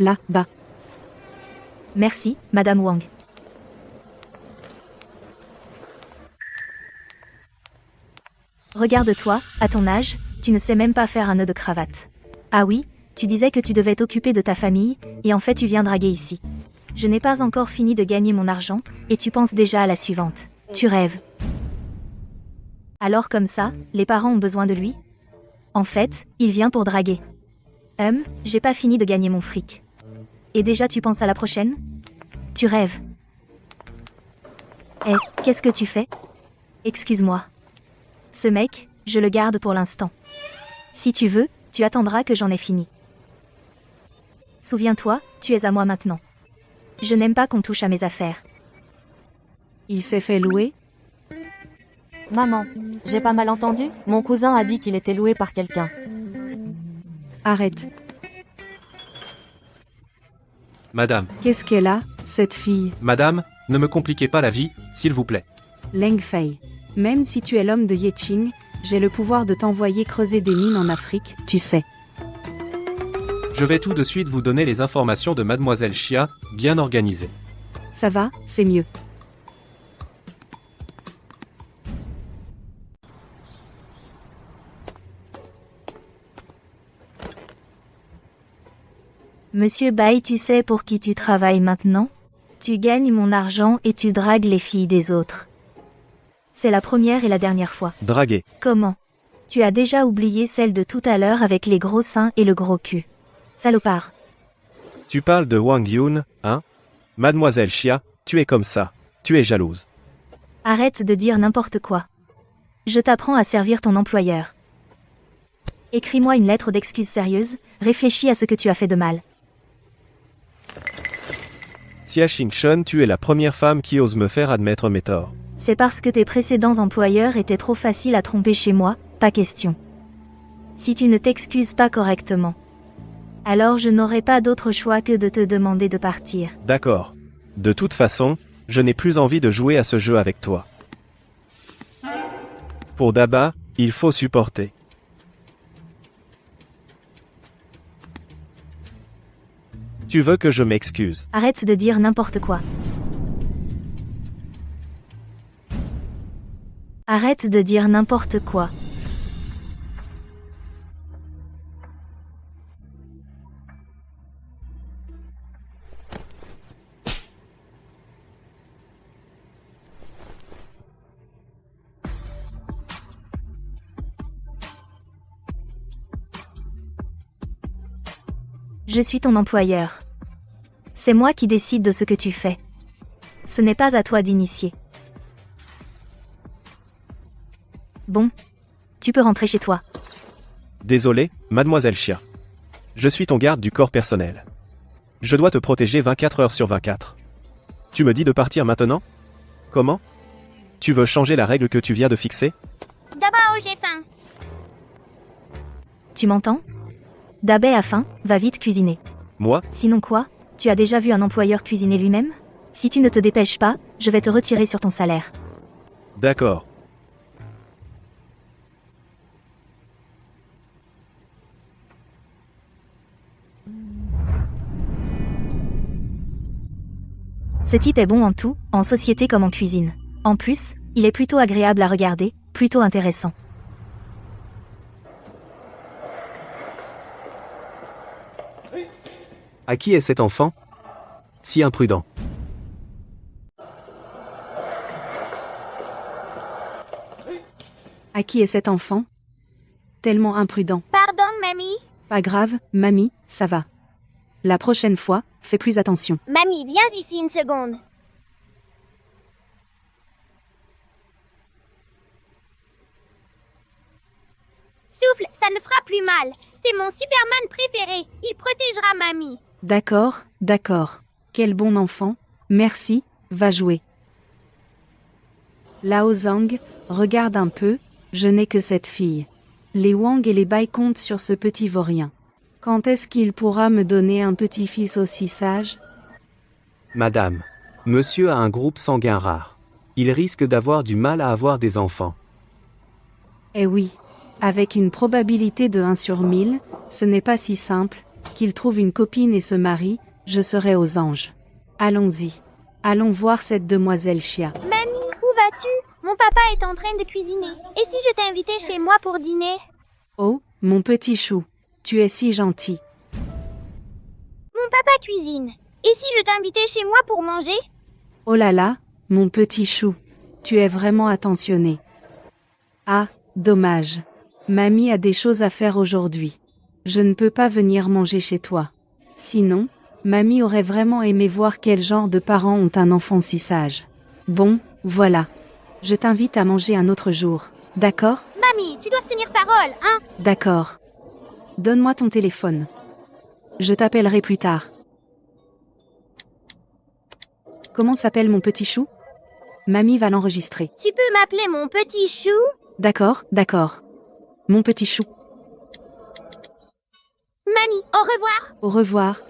Là, bas. Merci, Madame Wang. Regarde-toi, à ton âge, tu ne sais même pas faire un nœud de cravate. Ah oui, tu disais que tu devais t'occuper de ta famille, et en fait tu viens draguer ici. Je n'ai pas encore fini de gagner mon argent, et tu penses déjà à la suivante. Tu rêves. Alors comme ça, les parents ont besoin de lui? En fait, il vient pour draguer. J'ai pas fini de gagner mon fric. Et déjà tu penses à la prochaine? Tu rêves. Eh, qu'est-ce que tu fais? Excuse-moi. Ce mec, je le garde pour l'instant. Si tu veux, tu attendras que j'en ai fini. Souviens-toi, tu es à moi maintenant. Je n'aime pas qu'on touche à mes affaires. Il s'est fait louer? Maman, j'ai pas mal entendu? Mon cousin a dit qu'il était loué par quelqu'un. Arrête. Madame, Qu'est-ce qu'elle a, cette fille? madame, ne me compliquez pas la vie, s'il vous plaît. Leng Fei. Même si tu es l'homme de Yeqing, j'ai le pouvoir de t'envoyer creuser des mines en Afrique, tu sais. Je vais tout de suite vous donner les informations de Mademoiselle Xia, bien organisées. Ça va, c'est mieux. Monsieur Bai, tu sais pour qui tu travailles maintenant? Tu gagnes mon argent et tu dragues les filles des autres. C'est la première et la dernière fois. Draguer. Comment? Tu as déjà oublié celle de tout à l'heure avec les gros seins et le gros cul. Salopard. Tu parles de Wang Yun, hein? Mademoiselle Xia, tu es comme ça. Tu es jalouse. Arrête de dire n'importe quoi. Je t'apprends à servir ton employeur. Écris-moi une lettre d'excuse sérieuse, réfléchis à ce que tu as fait de mal. Xia Xingchen, tu es la première femme qui ose me faire admettre mes torts. C'est parce que tes précédents employeurs étaient trop faciles à tromper chez moi, pas question. Si tu ne t'excuses pas correctement, alors je n'aurai pas d'autre choix que de te demander de partir. D'accord. De toute façon, je n'ai plus envie de jouer à ce jeu avec toi. Pour Daba, il faut supporter. Tu veux que je m'excuse? Arrête de dire n'importe quoi. Arrête de dire n'importe quoi. Je suis ton employeur. C'est moi qui décide de ce que tu fais. Ce n'est pas à toi d'initier. Bon. Tu peux rentrer chez toi. Désolé, mademoiselle Xia. Je suis ton garde du corps personnel. Je dois te protéger 24 heures sur 24. Tu me dis de partir maintenant? Comment? Tu veux changer la règle que tu viens de fixer? Dabao, j'ai faim. Tu m'entends? Dabé a faim, va vite cuisiner. Moi? Sinon quoi? Tu as déjà vu un employeur cuisiner lui-même? Si tu ne te dépêches pas, je vais te retirer sur ton salaire. D'accord. Ce type est bon en tout, en société comme en cuisine. En plus, il est plutôt agréable à regarder, plutôt intéressant. À qui est cet enfant? Si imprudent. À qui est cet enfant? Tellement imprudent. Pardon, mamie. Pas grave, mamie, ça va. La prochaine fois, fais plus attention. Mamie, viens ici une seconde. Souffle, ça ne fera plus mal. C'est mon Superman préféré. Il protégera mamie. D'accord, d'accord. Quel bon enfant. Merci, va jouer. Lao Zhang, regarde un peu, je n'ai que cette fille. Les Wang et les Bai comptent sur ce petit vaurien. Quand est-ce qu'il pourra me donner un petit-fils aussi sage? Madame, monsieur a un groupe sanguin rare. Il risque d'avoir du mal à avoir des enfants. Eh oui, avec une probabilité de 1 sur 1000, ce n'est pas si simple, qu'il trouve une copine et se marie, je serai aux anges. Allons-y. Allons voir cette demoiselle Xia. Mamie, où vas-tu? Mon papa est en train de cuisiner. Et si je t'invitais chez moi pour dîner? Oh, mon petit chou, tu es si gentil. Mon papa cuisine. Et si je t'invitais chez moi pour manger? Oh là là, mon petit chou, tu es vraiment attentionné. Ah, dommage. Mamie a des choses à faire aujourd'hui. Je ne peux pas venir manger chez toi. Sinon, mamie aurait vraiment aimé voir quel genre de parents ont un enfant si sage. Bon, voilà. Je t'invite à manger un autre jour. D'accord? Mamie, tu dois tenir parole, hein? D'accord. Donne-moi ton téléphone. Je t'appellerai plus tard. Comment s'appelle mon petit chou? Mamie va l'enregistrer. Tu peux m'appeler mon petit chou? D'accord, d'accord. Mon petit chou. Mamie, au revoir. Au revoir.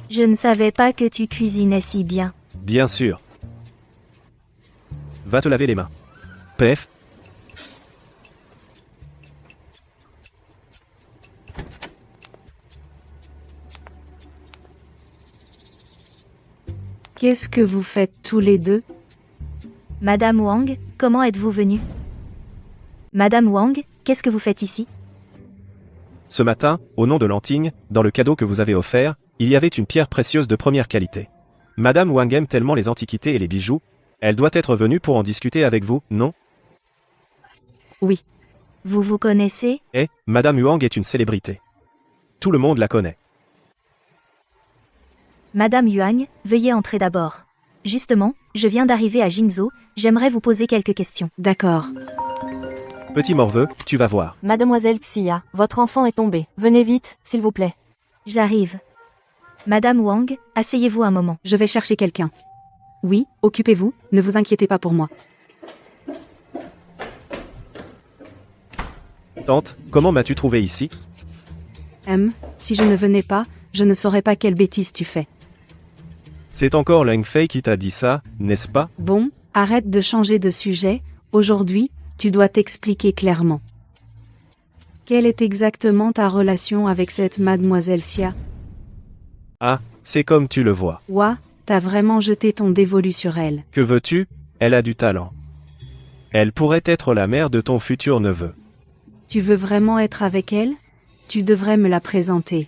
Je ne savais pas que tu cuisinais si bien. Bien sûr. Va te laver les mains. PF. Qu'est-ce que vous faites tous les deux? Madame Wang, comment êtes-vous venue? Madame Wang, qu'est-ce que vous faites ici? Ce matin, au nom de Lanting, dans le cadeau que vous avez offert, il y avait une pierre précieuse de première qualité. Madame Wang aime tellement les antiquités et les bijoux, elle doit être venue pour en discuter avec vous, non? Oui. Vous vous connaissez? Eh, Madame Wang est une célébrité. Tout le monde la connaît. Madame Yuan, veuillez entrer d'abord. Justement, je viens d'arriver à Jingzhou, j'aimerais vous poser quelques questions. D'accord. Petit morveux, tu vas voir. Mademoiselle Xia, votre enfant est tombé. Venez vite, s'il vous plaît. J'arrive. Madame Wang, asseyez-vous un moment. Je vais chercher quelqu'un. Oui, occupez-vous, ne vous inquiétez pas pour moi. Tante, comment m'as-tu trouvé ici? Si je ne venais pas, je ne saurais pas quelle bêtise tu fais. C'est encore Leng Fei qui t'a dit ça, n'est-ce pas? Bon, arrête de changer de sujet, aujourd'hui, tu dois t'expliquer clairement. Quelle est exactement ta relation avec cette mademoiselle Xia? Ah, c'est comme tu le vois. Ouah, t'as vraiment jeté ton dévolu sur elle. Que veux-tu? Elle a du talent. Elle pourrait être la mère de ton futur neveu. Tu veux vraiment être avec elle? Tu devrais me la présenter.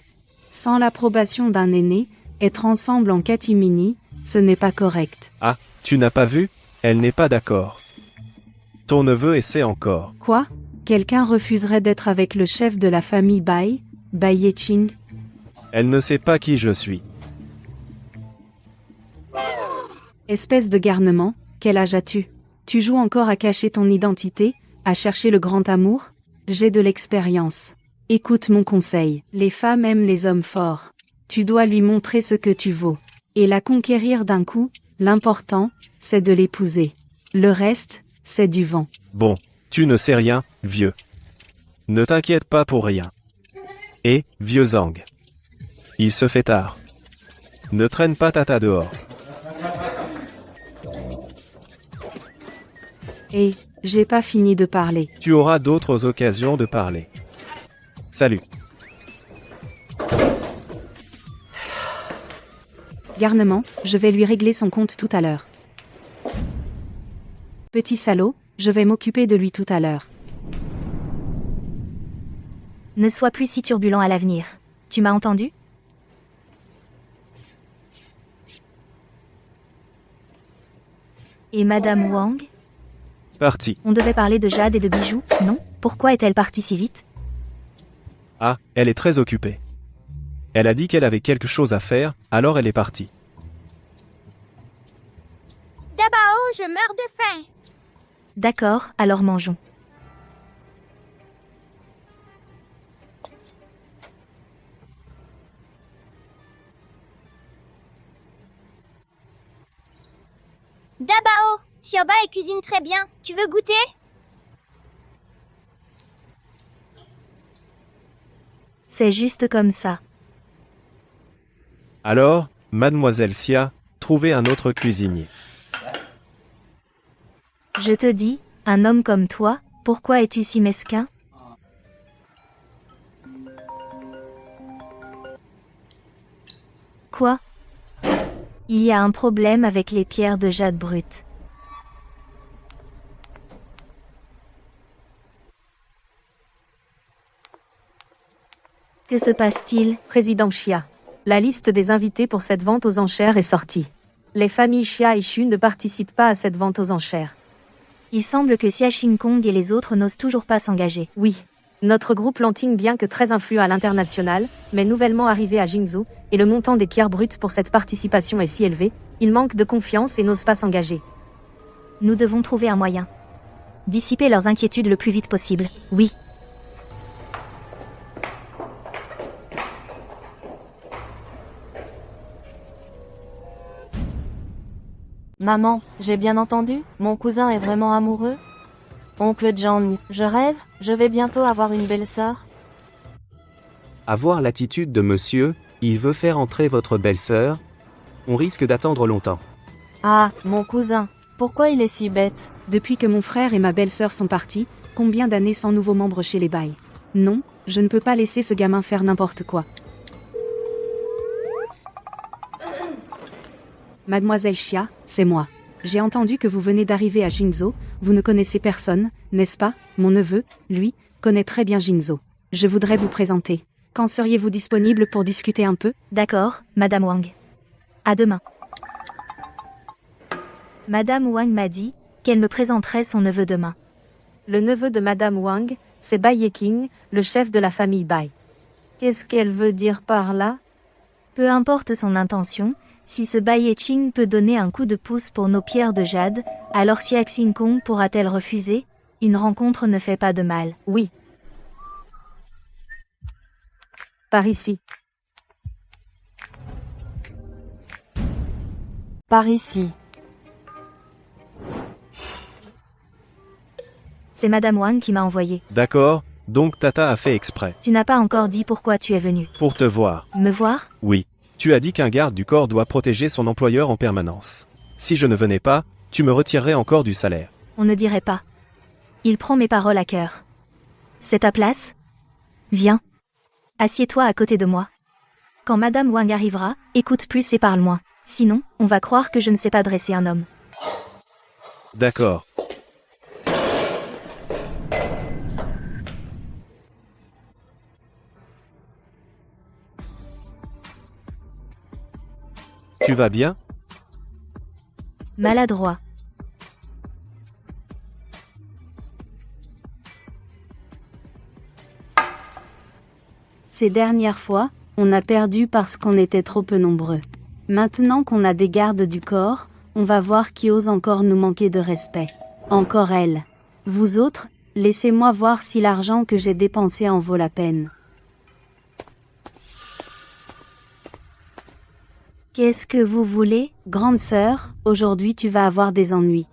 Sans l'approbation d'un aîné, être ensemble en catimini, ce n'est pas correct. Ah, tu n'as pas vu? Elle n'est pas d'accord. Ton neveu essaie encore. Quoi? Quelqu'un refuserait d'être avec le chef de la famille Bai Yeqing? Elle ne sait pas qui je suis. Espèce de garnement, quel âge as-tu? Tu joues encore à cacher ton identité, à chercher le grand amour? J'ai de l'expérience. Écoute mon conseil, les femmes aiment les hommes forts. Tu dois lui montrer ce que tu vaux. Et la conquérir d'un coup, l'important, c'est de l'épouser. Le reste, c'est du vent. Bon, tu ne sais rien, vieux. Ne t'inquiète pas pour rien. Et, vieux Zhang. Il se fait tard. Ne traîne pas Tata dehors. Et, j'ai pas fini de parler. Tu auras d'autres occasions de parler. Salut. Garnement, je vais lui régler son compte tout à l'heure. Petit salaud, je vais m'occuper de lui tout à l'heure. Ne sois plus si turbulent à l'avenir. Tu m'as entendu? Et Madame Wang? Parti. On devait parler de Jade et de bijoux, non? Pourquoi est-elle partie si vite? Ah, elle est très occupée. Elle a dit qu'elle avait quelque chose à faire, alors elle est partie. Dabao, je meurs de faim. D'accord, alors mangeons. Dabao, Xiaoba elle cuisine très bien. Tu veux goûter? C'est juste comme ça. Alors, mademoiselle Xia, trouvez un autre cuisinier. Je te dis, un homme comme toi, pourquoi es-tu si mesquin? Quoi? Il y a un problème avec les pierres de jade brutes. Que se passe-t-il? Président Xia. La liste des invités pour cette vente aux enchères est sortie. Les familles Xia et Xu ne participent pas à cette vente aux enchères. Il semble que Xia Xingkong et les autres n'osent toujours pas s'engager. Oui. Notre groupe Lanting, bien que très influent à l'international, mais nouvellement arrivé à Jingzhou, et le montant des pierres brutes pour cette participation est si élevé, il manque de confiance et n'ose pas s'engager. Nous devons trouver un moyen. Dissiper leurs inquiétudes le plus vite possible. Oui. Maman, j'ai bien entendu? Mon cousin est vraiment amoureux? Oncle Zhang, je rêve? Je vais bientôt avoir une belle-sœur? À voir l'attitude de monsieur, il veut faire entrer votre belle-sœur. On risque d'attendre longtemps. Ah, mon cousin. Pourquoi il est si bête? Depuis que mon frère et ma belle-sœur sont partis, combien d'années sans nouveaux membres chez les Bai? Non, je ne peux pas laisser ce gamin faire n'importe quoi. Mademoiselle Xia, c'est moi. J'ai entendu que vous venez d'arriver à Jingzhou, vous ne connaissez personne, n'est-ce pas? Mon neveu, lui, connaît très bien Jingzhou. Je voudrais vous présenter. Quand seriez-vous disponible pour discuter un peu? D'accord, Madame Wang. À demain. Madame Wang m'a dit qu'elle me présenterait son neveu demain. Le neveu de Madame Wang, c'est Bai Yeqing, le chef de la famille Bai. Qu'est-ce qu'elle veut dire par là? Peu importe son intention, si ce Bai Yeqing peut donner un coup de pouce pour nos pierres de jade, alors Xia Xingkong pourra-t-elle refuser? Une rencontre ne fait pas de mal. Oui. Par ici. Par ici. C'est Madame Wang qui m'a envoyé. D'accord, donc Tata a fait exprès. Tu n'as pas encore dit pourquoi tu es venu. Pour te voir. Me voir? Oui. Tu as dit qu'un garde du corps doit protéger son employeur en permanence. Si je ne venais pas, tu me retirerais encore du salaire. On ne dirait pas. Il prend mes paroles à cœur. C'est ta place? Viens. Assieds-toi à côté de moi. Quand Madame Wang arrivera, écoute plus et parle moins. Sinon, on va croire que je ne sais pas dresser un homme. D'accord. Tu vas bien? Maladroit. Ces dernières fois, on a perdu parce qu'on était trop peu nombreux. Maintenant qu'on a des gardes du corps, on va voir qui ose encore nous manquer de respect. Encore elle. Vous autres, laissez-moi voir si l'argent que j'ai dépensé en vaut la peine. Qu'est-ce que vous voulez? Grande sœur, aujourd'hui tu vas avoir des ennuis.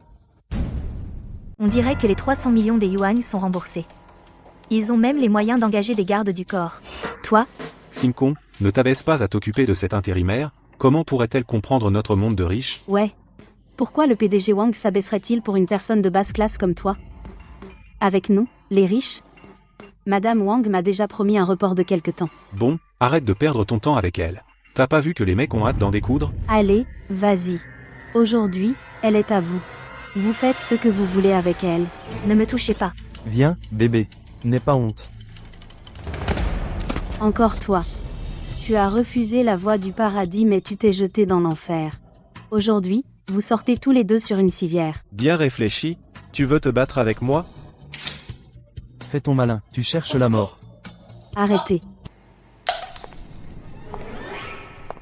On dirait que les 300 millions des yuan sont remboursés. Ils ont même les moyens d'engager des gardes du corps. Toi? Xingkong, ne t'abaisse pas à t'occuper de cet intérimaire, comment pourrait-elle comprendre notre monde de riches? Ouais. Pourquoi le PDG Wang s'abaisserait-il pour une personne de basse classe comme toi? Avec nous, les riches? Madame Wang m'a déjà promis un report de quelque temps. Bon, arrête de perdre ton temps avec elle. T'as pas vu que les mecs ont hâte d'en découdre? Allez, vas-y. Aujourd'hui, elle est à vous. Vous faites ce que vous voulez avec elle. Ne me touchez pas. Viens, bébé. N'aie pas honte. Encore toi. Tu as refusé la voie du paradis mais tu t'es jeté dans l'enfer. Aujourd'hui, vous sortez tous les deux sur une civière. Bien réfléchi, tu veux te battre avec moi? Fais ton malin, tu cherches la mort. Arrêtez.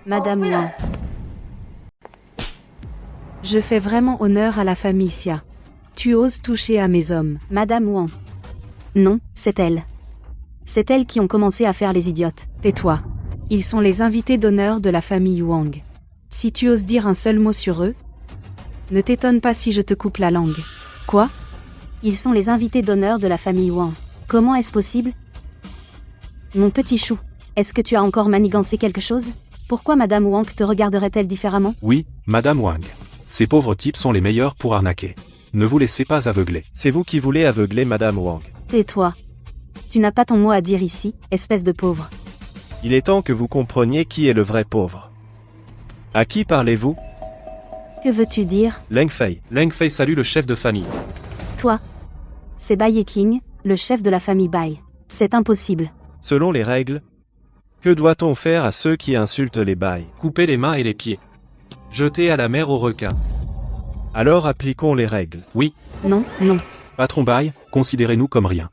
Madame Wang. Je fais vraiment honneur à la famille Xia. Tu oses toucher à mes hommes. Madame Wang. Non, c'est elle. C'est elles qui ont commencé à faire les idiotes. Tais-toi. Ils sont les invités d'honneur de la famille Wang. Si tu oses dire un seul mot sur eux, ne t'étonne pas si je te coupe la langue. Quoi? Ils sont les invités d'honneur de la famille Wang. Comment est-ce possible? Mon petit chou, est-ce que tu as encore manigancé quelque chose? Pourquoi Madame Wang te regarderait-elle différemment? Oui, Madame Wang. Ces pauvres types sont les meilleurs pour arnaquer. Ne vous laissez pas aveugler. C'est vous qui voulez aveugler Madame Wang. Tais-toi. Tu n'as pas ton mot à dire ici, espèce de pauvre. Il est temps que vous compreniez qui est le vrai pauvre. À qui parlez-vous? Que veux-tu dire? Leng Fei. Leng Fei salue le chef de famille. Toi. C'est Bai Yeqing, le chef de la famille Bai. C'est impossible. Selon les règles, que doit-on faire à ceux qui insultent les bails? Couper les mains et les pieds. Jeté à la mer aux requins. Alors appliquons les règles. Non, non. Patron Bai, considérez-nous comme rien.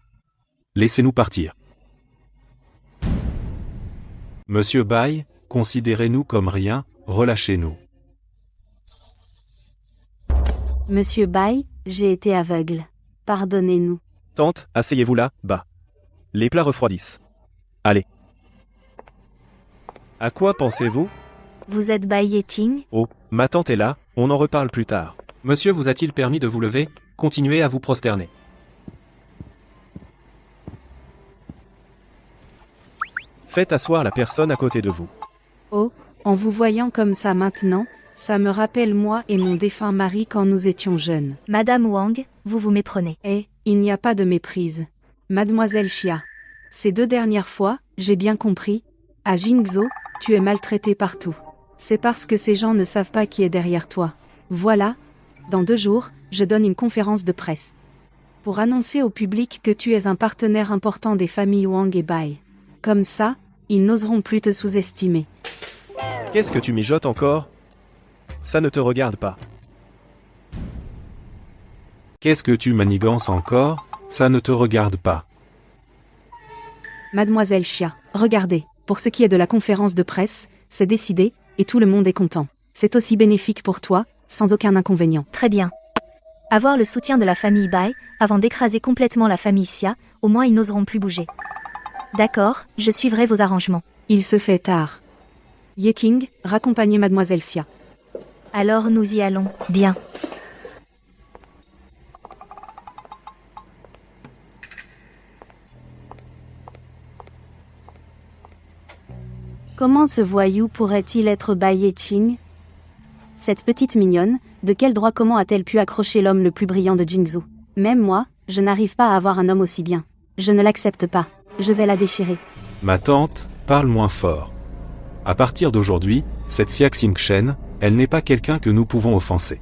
Laissez-nous partir. Monsieur Bai, considérez-nous comme rien, relâchez-nous. Monsieur Bai, j'ai été aveugle. Pardonnez-nous. Tante, asseyez-vous là, bas. Les plats refroidissent. Allez. À quoi pensez-vous? Vous êtes Bai Yeting? Oh, ma tante est là, on en reparle plus tard. Monsieur vous a-t-il permis de vous lever? Continuez à vous prosterner. Faites asseoir la personne à côté de vous. Oh, en vous voyant comme ça maintenant, ça me rappelle moi et mon défunt mari quand nous étions jeunes. Madame Wang, vous vous méprenez. Eh, il n'y a pas de méprise. Mademoiselle Xia. Ces 2 dernières fois, j'ai bien compris, à Jingzhou, tu es maltraitée partout. C'est parce que ces gens ne savent pas qui est derrière toi. Voilà, dans 2 jours, je donne une conférence de presse. Pour annoncer au public que tu es un partenaire important des familles Wang et Bai. Comme ça, ils n'oseront plus te sous-estimer. Qu'est-ce que tu mijotes encore? Ça ne te regarde pas. Qu'est-ce que tu manigances encore? Ça ne te regarde pas. Mademoiselle Xia, regardez, pour ce qui est de la conférence de presse, c'est décidé, et tout le monde est content. C'est aussi bénéfique pour toi, sans aucun inconvénient. Très bien. Avoir le soutien de la famille Bai, avant d'écraser complètement la famille Xia, au moins ils n'oseront plus bouger. D'accord, je suivrai vos arrangements. Il se fait tard. Yeting, raccompagnez Mademoiselle Xia. Alors nous y allons. Bien. Comment ce voyou pourrait-il être Bai Yeting? Cette petite mignonne, de quel droit comment a-t-elle pu accrocher l'homme le plus brillant de Jingzhou? Même moi, je n'arrive pas à avoir un homme aussi bien. Je ne l'accepte pas. Je vais la déchirer. Ma tante, parle moins fort. À partir d'aujourd'hui, cette Xia Xingchen, elle n'est pas quelqu'un que nous pouvons offenser.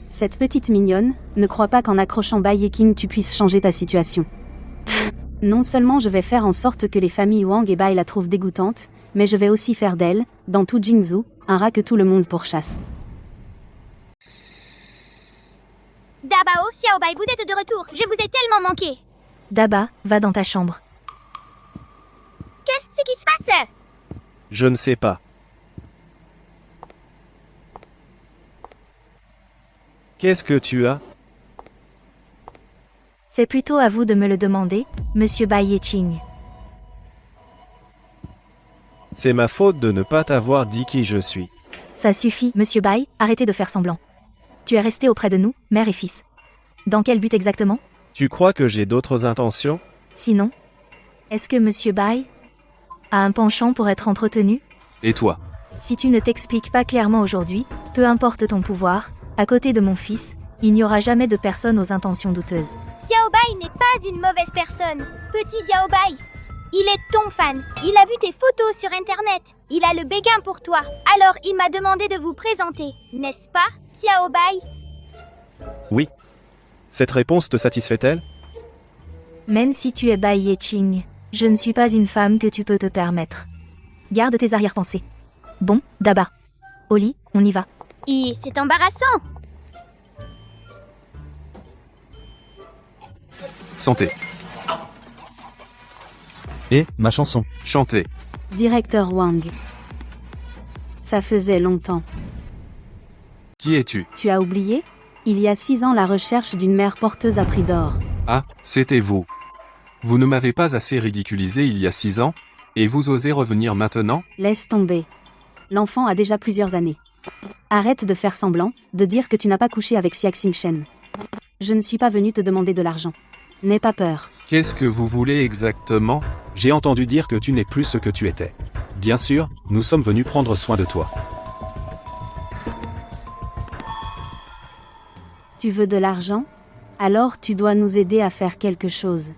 Cette petite mignonne, ne crois pas qu'en accrochant Bai Yeting tu puisses changer ta situation. Non seulement je vais faire en sorte que les familles Wang et Bai la trouvent dégoûtante, mais je vais aussi faire d'elle, dans tout Jingzhou, un rat que tout le monde pourchasse. Dabao, Xiaobai, vous êtes de retour. Je vous ai tellement manqué. Daba, va dans ta chambre. Qu'est-ce qui se passe? Je ne sais pas. Qu'est-ce que tu as? C'est plutôt à vous de me le demander, monsieur Bai Yeting. C'est ma faute de ne pas t'avoir dit qui je suis. Ça suffit, monsieur Bai, arrêtez de faire semblant. Tu es resté auprès de nous, mère et fils. Dans quel but exactement? Tu crois que j'ai d'autres intentions? Sinon, est-ce que monsieur Bai a un penchant pour être entretenu? Et toi? Si tu ne t'expliques pas clairement aujourd'hui, peu importe ton pouvoir, à côté de mon fils, il n'y aura jamais de personne aux intentions douteuses. Xiaobai n'est pas une mauvaise personne. Petit Xiaobai, il est ton fan. Il a vu tes photos sur internet. Il a le béguin pour toi. Alors il m'a demandé de vous présenter, n'est-ce pas, Xiaobai? Oui. Cette réponse te satisfait-elle? Même si tu es Bai Yeting, je ne suis pas une femme que tu peux te permettre. Garde tes arrière-pensées. Bon, Daba. Au lit, on y va. C'est embarrassant. Santé. Et, ma chanson. Chantez. Directeur Wang. Ça faisait longtemps. Qui es-tu? Tu as oublié? Il y a 6 ans la recherche d'une mère porteuse à prix d'or. Ah, c'était vous. Vous ne m'avez pas assez ridiculisé il y a 6 ans, et vous osez revenir maintenant? Laisse tomber. L'enfant a déjà plusieurs années. Arrête de faire semblant, de dire que tu n'as pas couché avec Xia Xingchen. Je ne suis pas venu te demander de l'argent. N'aie pas peur. Qu'est-ce que vous voulez exactement? J'ai entendu dire que tu n'es plus ce que tu étais. Bien sûr, nous sommes venus prendre soin de toi. Tu veux de l'argent? Alors tu dois nous aider à faire quelque chose.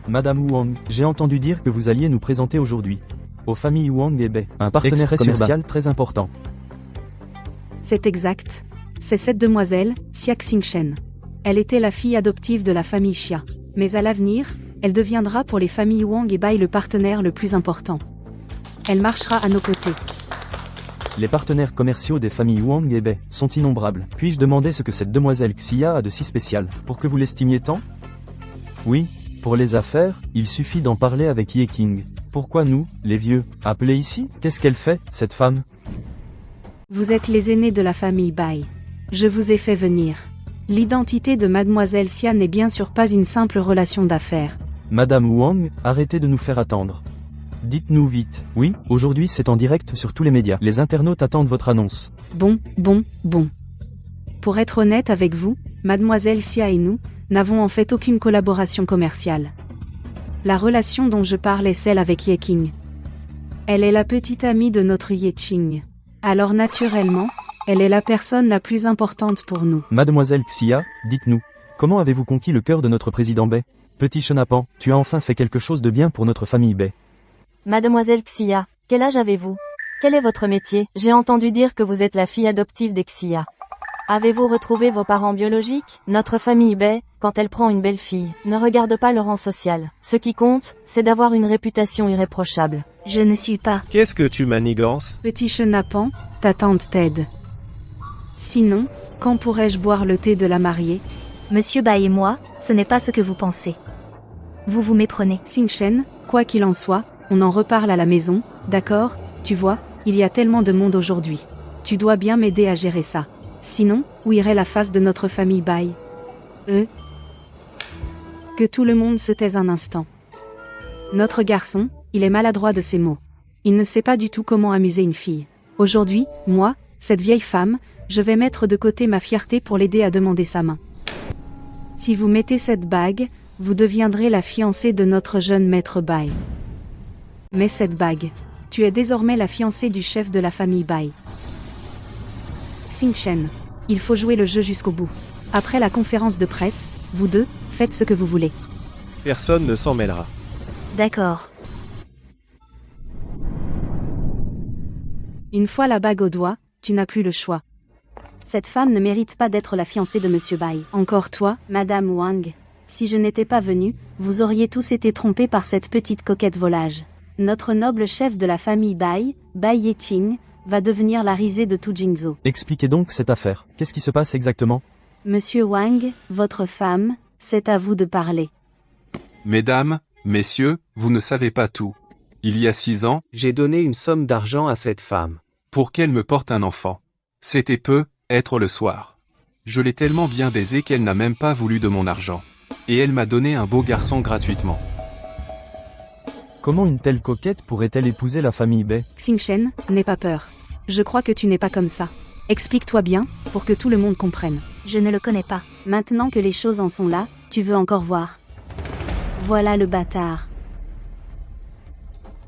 Madame Wang, j'ai entendu dire que vous alliez nous présenter aujourd'hui. Aux familles Wang et Bai, un partenaire commercial très important. C'est exact. C'est cette demoiselle, Xia Xingchen. Elle était la fille adoptive de la famille Xia. Mais à l'avenir, Elle deviendra pour les familles Wang et Bai le partenaire le plus important. Elle marchera à nos côtés. Les partenaires commerciaux des familles Wang et Bai sont innombrables. Puis-je demander ce que cette demoiselle Xia a de si spécial, pour que vous l'estimiez tant? Oui, pour les affaires, il suffit d'en parler avec Ye King. Pourquoi nous, les vieux, appelés ici? Qu'est-ce qu'elle fait, cette femme? Vous êtes les aînés de la famille Bai. Je vous ai fait venir. L'identité de Mademoiselle Xia n'est bien sûr pas une simple relation d'affaires. Madame Wang, arrêtez de nous faire attendre. Dites-nous vite. Oui, aujourd'hui c'est en direct sur tous les médias. Les internautes attendent votre annonce. Bon. Pour être honnête avec vous, Mademoiselle Xia et nous n'avons en fait aucune collaboration commerciale. La relation dont je parle est celle avec Ye King. Elle est la petite amie de notre Ye Qing. Alors naturellement, elle est la personne la plus importante pour nous. Mademoiselle Xia, dites-nous, comment avez-vous conquis le cœur de notre président Bai? Petit chenapan, tu as enfin fait quelque chose de bien pour notre famille Bai. Mademoiselle Xia, quel âge avez-vous? Quel est votre métier? J'ai entendu dire que vous êtes la fille adoptive des Xia. Avez-vous retrouvé vos parents biologiques? Notre famille Bai, quand elle prend une belle fille, ne regarde pas le rang social. Ce qui compte, c'est d'avoir une réputation irréprochable. Je ne suis pas. Qu'est-ce que tu manigances? Petit chenapan, ta tante t'aide. Sinon, quand pourrais-je boire le thé de la mariée? Monsieur Bai et moi, ce n'est pas ce que vous pensez. Vous vous méprenez. Xingchen, quoi qu'il en soit, on en reparle à la maison, d'accord? Tu vois, il y a tellement de monde aujourd'hui. Tu dois bien m'aider à gérer ça. Sinon, où irait la face de notre famille Bai? Que tout le monde se taise un instant. Notre garçon, il est maladroit de ses mots. Il ne sait pas du tout comment amuser une fille. Aujourd'hui, moi, cette vieille femme, je vais mettre de côté ma fierté pour l'aider à demander sa main. Si vous mettez cette bague, vous deviendrez la fiancée de notre jeune maître Bai. Mais cette bague, tu es désormais la fiancée du chef de la famille Bai. Xingchen, il faut jouer le jeu jusqu'au bout. Après la conférence de presse, vous deux, faites ce que vous voulez. Personne ne s'en mêlera. D'accord. Une fois la bague au doigt, tu n'as plus le choix. Cette femme ne mérite pas d'être la fiancée de Monsieur Bai. Encore toi, Madame Wang, si je n'étais pas venue, vous auriez tous été trompés par cette petite coquette volage. Notre noble chef de la famille Bai, Bai Yeting, va devenir la risée de tout Jingzhou. Expliquez donc cette affaire. Qu'est-ce qui se passe exactement? Monsieur Wang, votre femme, c'est à vous de parler. Mesdames, messieurs, vous ne savez pas tout. Il y a 6 ans, J'ai donné une somme d'argent à cette femme. pour qu'elle me porte un enfant. C'était peu, être le soir. Je l'ai tellement bien baisée qu'elle n'a même pas voulu de mon argent. Et elle m'a donné un beau garçon gratuitement. Comment une telle coquette pourrait-elle épouser la famille Bai? Xingchen, n'aie pas peur. Je crois que tu n'es pas comme ça. Explique-toi bien, pour que tout le monde comprenne. Je ne le connais pas. Maintenant que les choses en sont là, tu veux encore voir. Voilà le bâtard.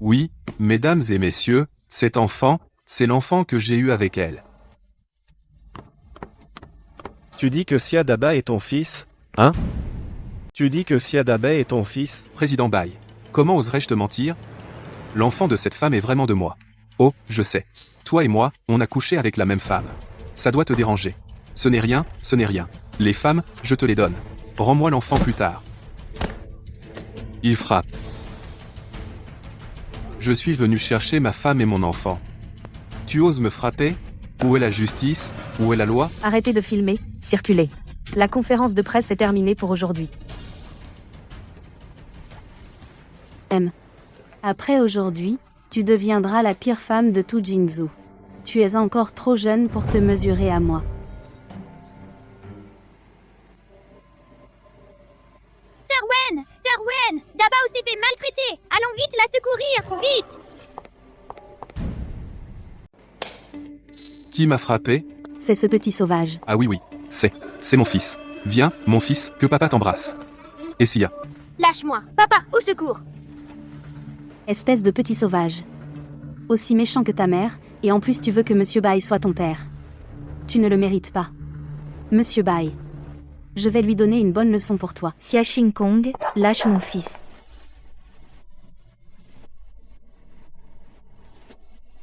Oui, mesdames et messieurs, cet enfant, c'est l'enfant que j'ai eu avec elle. Tu dis que Xia Daba est ton fils, hein? Tu dis que Xia Daba est ton fils? Président Bai, comment oserais-je te mentir? L'enfant de cette femme est vraiment de moi. Oh, je sais. Toi et moi, on a couché avec la même femme. Ça doit te déranger. Ce n'est rien, ce n'est rien. Les femmes, je te les donne. Rends-moi l'enfant plus tard. Il frappe. Je suis venu chercher ma femme et mon enfant. Tu oses me frapper? Où est la justice? Où est la loi? Arrêtez de filmer, circulez. La conférence de presse est terminée pour aujourd'hui. Après aujourd'hui, tu deviendras la pire femme de tout Jingzhou. Tu es encore trop jeune pour te mesurer à moi. Sir Wen, Dabao s'est fait maltraiter. Allons vite la secourir, vite. Qui m'a frappé? C'est ce petit sauvage. Ah oui, c'est mon fils. Viens, mon fils, que papa t'embrasse. Et Xia. Lâche-moi, papa, au secours. Espèce de petit sauvage. Aussi méchant que ta mère, et en plus tu veux que Monsieur Bai soit ton père. Tu ne le mérites pas. Monsieur Bai. Je vais lui donner une bonne leçon pour toi. Xia Xingkong, lâche mon fils.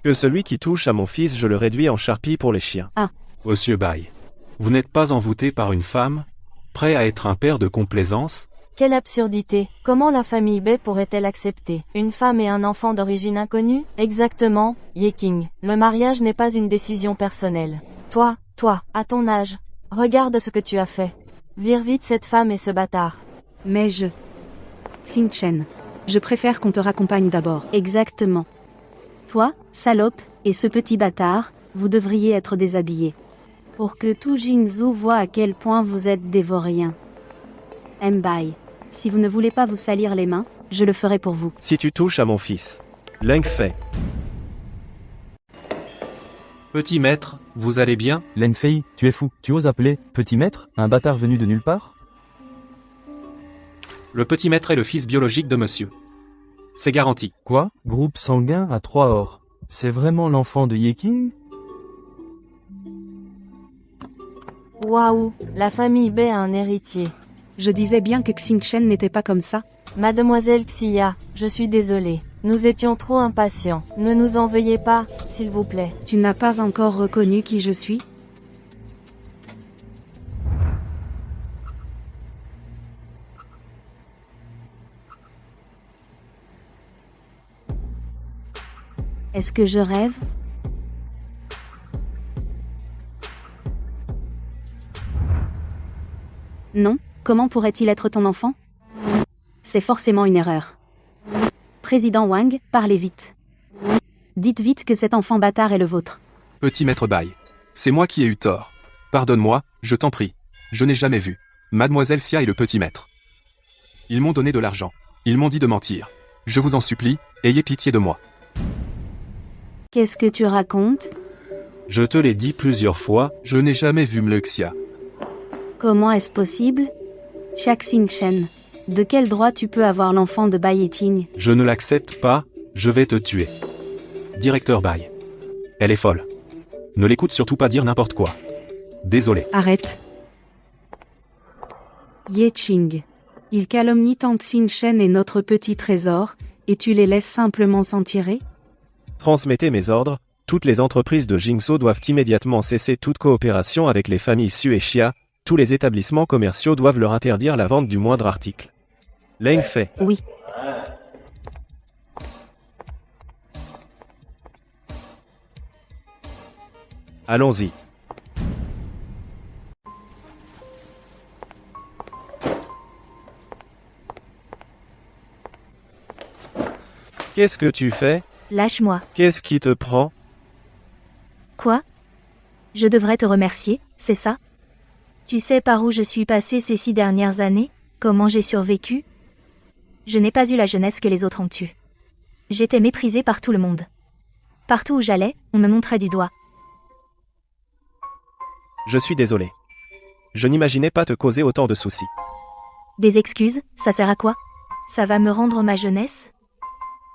Que celui qui touche à mon fils, je le réduis en charpie pour les chiens. Monsieur Bai, vous n'êtes pas envoûté par une femme, prêt à être un père de complaisance? Quelle absurdité. Comment la famille Bei pourrait-elle accepter une femme et un enfant d'origine inconnue? Exactement, Ye King. Le mariage n'est pas une décision personnelle. Toi, à ton âge, regarde ce que tu as fait. Vire vite cette femme et ce bâtard. Mais Xingchen. Je préfère qu'on te raccompagne d'abord. Exactement. Toi, salope, et ce petit bâtard, vous devriez être déshabillés. Pour que tout Jingzhou voit à quel point vous êtes des vauriens. Mbai. Si vous ne voulez pas vous salir les mains, je le ferai pour vous. Si tu touches à mon fils. Leng Fei. Petit maître, vous allez bien? Len Fei, tu es fou. Tu oses appeler petit maître un bâtard venu de nulle part? Le petit maître est le fils biologique de monsieur. C'est garanti. Quoi? Groupe sanguin à 3 ors. C'est vraiment l'enfant de Ye King? Waouh, la famille Bei a un héritier. Je disais bien que Xingchen n'était pas comme ça. Mademoiselle Xia, je suis désolée. Nous étions trop impatients. Ne nous en veuillez pas, s'il vous plaît. Tu n'as pas encore reconnu qui je suis? Est-ce que je rêve? Non, comment pourrait-il être ton enfant? C'est forcément une erreur. Président Wang, parlez vite. Dites vite que cet enfant bâtard est le vôtre. Petit maître Bai. C'est moi qui ai eu tort. Pardonne-moi, je t'en prie. Je n'ai jamais vu Mademoiselle Xia et le petit maître. Ils m'ont donné de l'argent. Ils m'ont dit de mentir. Je vous en supplie, ayez pitié de moi. Qu'est-ce que tu racontes? Je te l'ai dit plusieurs fois, Je n'ai jamais vu Mlexia. Comment est-ce possible? Chia Xingchen. De quel droit tu peux avoir l'enfant de Bai Yiting? je ne l'accepte pas, je vais te tuer. Directeur Bai. Elle est folle. Ne l'écoute surtout pas dire n'importe quoi. Désolé. Arrête. Ye Qing. Il calomnie tant Xingchen et notre petit trésor, et tu les laisses simplement s'en tirer? Transmettez mes ordres. Toutes les entreprises de Jingzhou doivent immédiatement cesser toute coopération avec les familles Su et Xia. Tous les établissements commerciaux doivent leur interdire la vente du moindre article. Leng Fei. Oui. Allons-y. Qu'est-ce que tu fais? Lâche-moi. Qu'est-ce qui te prend? Quoi? Je devrais te remercier, c'est ça? Tu sais par où je suis passé ces 6 dernières années? Comment j'ai survécu? Je n'ai pas eu la jeunesse que les autres ont eue. J'étais méprisée par tout le monde. Partout où j'allais, on me montrait du doigt. Je suis désolé. Je n'imaginais pas te causer autant de soucis. Des excuses, ça sert à quoi? Ça va me rendre ma jeunesse?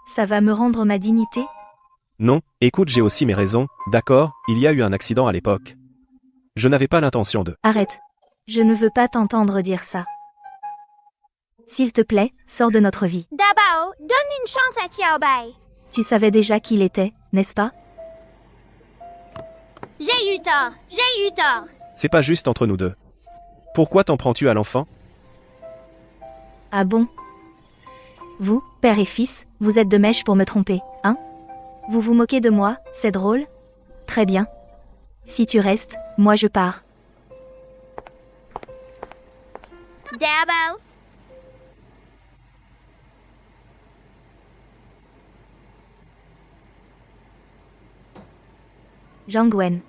Ça va me rendre ma dignité? Non, écoute, j'ai aussi mes raisons, d'accord, il y a eu un accident à l'époque. Je n'avais pas l'intention de... Arrête. Je ne veux pas t'entendre dire ça. S'il te plaît, sors de notre vie. Dabao, donne une chance à Xiao Bai. Tu savais déjà qui il était, n'est-ce pas? J'ai eu tort. C'est pas juste entre nous deux. Pourquoi t'en prends-tu à l'enfant? Ah bon? Vous, père et fils, vous êtes de mèche pour me tromper, hein? Vous vous moquez de moi, c'est drôle? Très bien. Si tu restes, moi je pars. Dabao. Zhang Wen.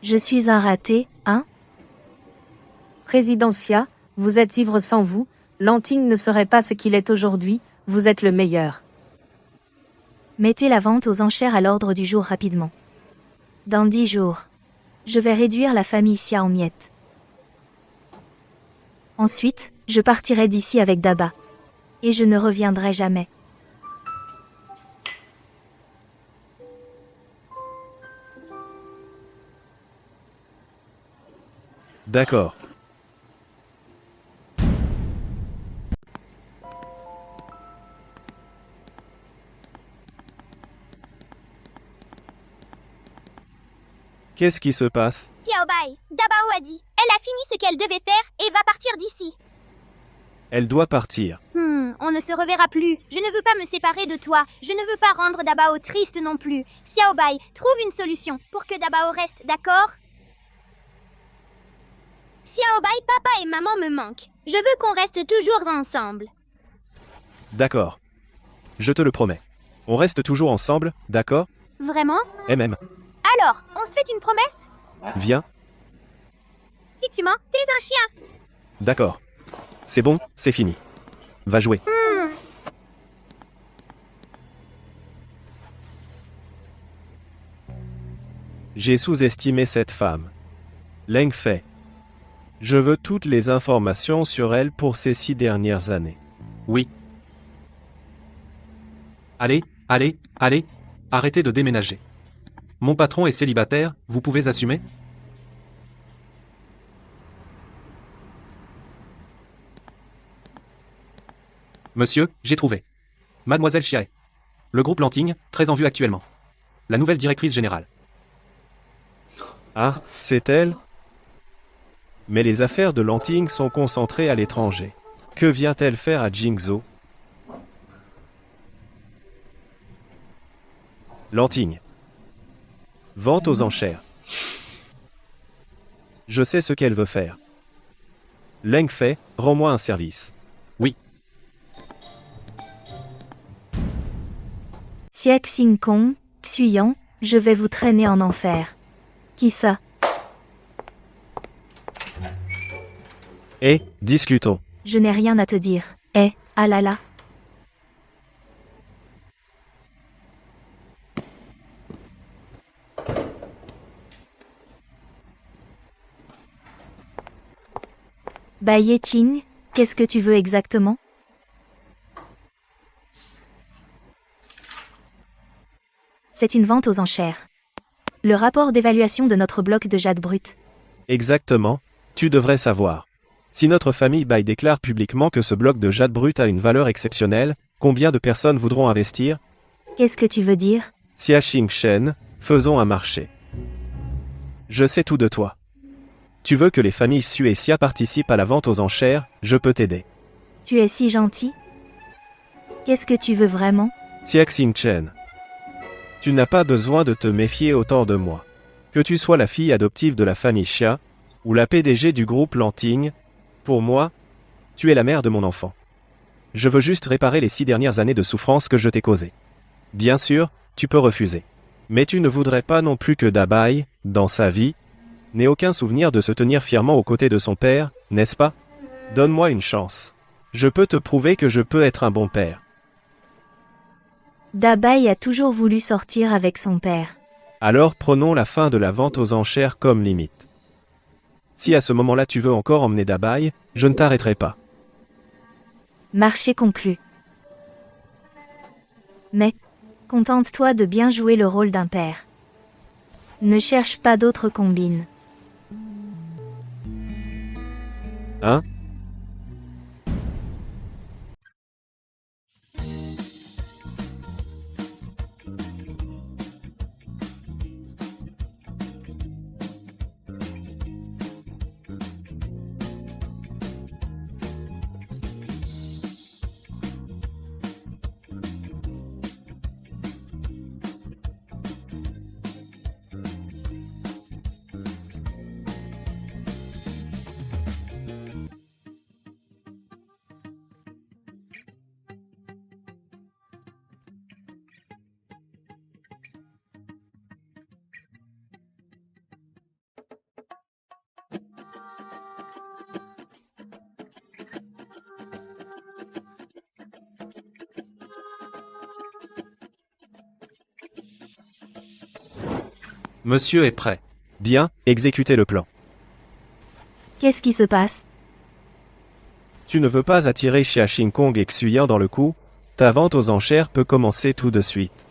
Je suis un raté, hein? Président Xia, vous êtes ivre sans vous, Lanting ne serait pas ce qu'il est aujourd'hui, vous êtes le meilleur. Mettez la vente aux enchères à l'ordre du jour rapidement. Dans 10 jours. Je vais réduire la famille Xia en miettes. Ensuite, je partirai d'ici avec Daba. Et je ne reviendrai jamais. D'accord. Qu'est-ce qui se passe? Xiao Bai, Dabao a dit. Elle a fini ce qu'elle devait faire et va partir d'ici. Elle doit partir. On ne se reverra plus. Je ne veux pas me séparer de toi. Je ne veux pas rendre Dabao triste non plus. Xiaobai, trouve une solution pour que Dabao reste, d'accord? Xiaobai, papa et maman me manquent. Je veux qu'on reste toujours ensemble. D'accord. Je te le promets. On reste toujours ensemble, d'accord? Vraiment? MM. Alors, on se fait une promesse? Viens. Si tu mens, t'es un chien. D'accord. C'est bon, c'est fini. Va jouer. J'ai sous-estimé cette femme. Leng Fei. Je veux toutes les informations sur elle pour ces 6 dernières années. Oui. Allez, allez, allez, arrêtez de déménager. Mon patron est célibataire, vous pouvez assumer? Monsieur, j'ai trouvé. Mademoiselle Chiae. Le groupe Lanting, très en vue actuellement. La nouvelle directrice générale. Ah, c'est elle? Mais les affaires de Lanting sont concentrées à l'étranger. Que vient-elle faire à Jingzhou? Lanting. Vente aux enchères. Je sais ce qu'elle veut faire. Leng Fei, rends-moi un service. Oui. Xie Xingkong, Xuyan, je vais vous traîner en enfer. Qui ça? Discutons. Je n'ai rien à te dire. Ah là là. Bai Yeting, qu'est-ce que tu veux exactement? C'est une vente aux enchères. Le rapport d'évaluation de notre bloc de jade brut. Exactement, tu devrais savoir. Si notre famille Bai déclare publiquement que ce bloc de jade brut a une valeur exceptionnelle, combien de personnes voudront investir? Qu'est-ce que tu veux dire? Xia Shen, faisons un marché. Je sais tout de toi. Tu veux que les familles Su et Xia participent à la vente aux enchères, je peux t'aider. Tu es si gentil. Qu'est-ce que tu veux vraiment? Xia Chen. Tu n'as pas besoin de te méfier autant de moi. Que tu sois la fille adoptive de la famille Xia, ou la PDG du groupe Lanting, pour moi, tu es la mère de mon enfant. Je veux juste réparer les 6 dernières années de souffrance que je t'ai causées. Bien sûr, tu peux refuser. Mais tu ne voudrais pas non plus que Dabai, dans sa vie, n'ait aucun souvenir de se tenir fièrement aux côtés de son père, n'est-ce pas? Donne-moi une chance. Je peux te prouver que je peux être un bon père. Dabai a toujours voulu sortir avec son père. Alors prenons la fin de la vente aux enchères comme limite. Si à ce moment-là tu veux encore emmener Dabai, je ne t'arrêterai pas. Marché conclu. Mais, contente-toi de bien jouer le rôle d'un père. Ne cherche pas d'autres combines. Hein? Monsieur est prêt. Bien, exécutez le plan. Qu'est-ce qui se passe? Tu ne veux pas attirer Xia Kong et Xuyan dans le coup? Ta vente aux enchères peut commencer tout de suite.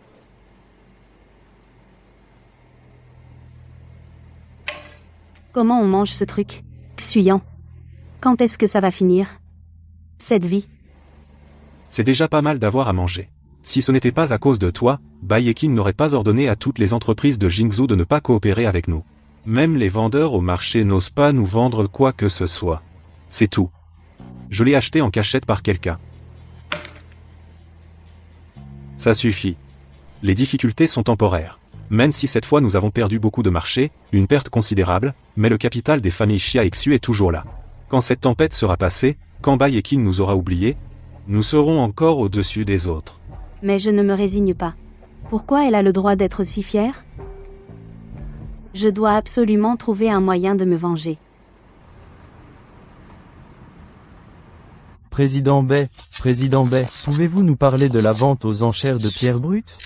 Comment on mange ce truc? Xuyant. Quand est-ce que ça va finir? Cette vie. C'est déjà pas mal d'avoir à manger. Si ce n'était pas à cause de toi, Bai Yeqin n'aurait pas ordonné à toutes les entreprises de Jingzhou de ne pas coopérer avec nous. Même les vendeurs au marché n'osent pas nous vendre quoi que ce soit. C'est tout. Je l'ai acheté en cachette par quelqu'un. Ça suffit. Les difficultés sont temporaires. Même si cette fois nous avons perdu beaucoup de marchés, une perte considérable, mais le capital des familles Xia et Xu est toujours là. Quand cette tempête sera passée, quand Bai et Qing nous aura oubliés, nous serons encore au-dessus des autres. Mais je ne me résigne pas. Pourquoi elle a le droit d'être si fière? Je dois absolument trouver un moyen de me venger. Président Bai, pouvez-vous nous parler de la vente aux enchères de pierres brutes?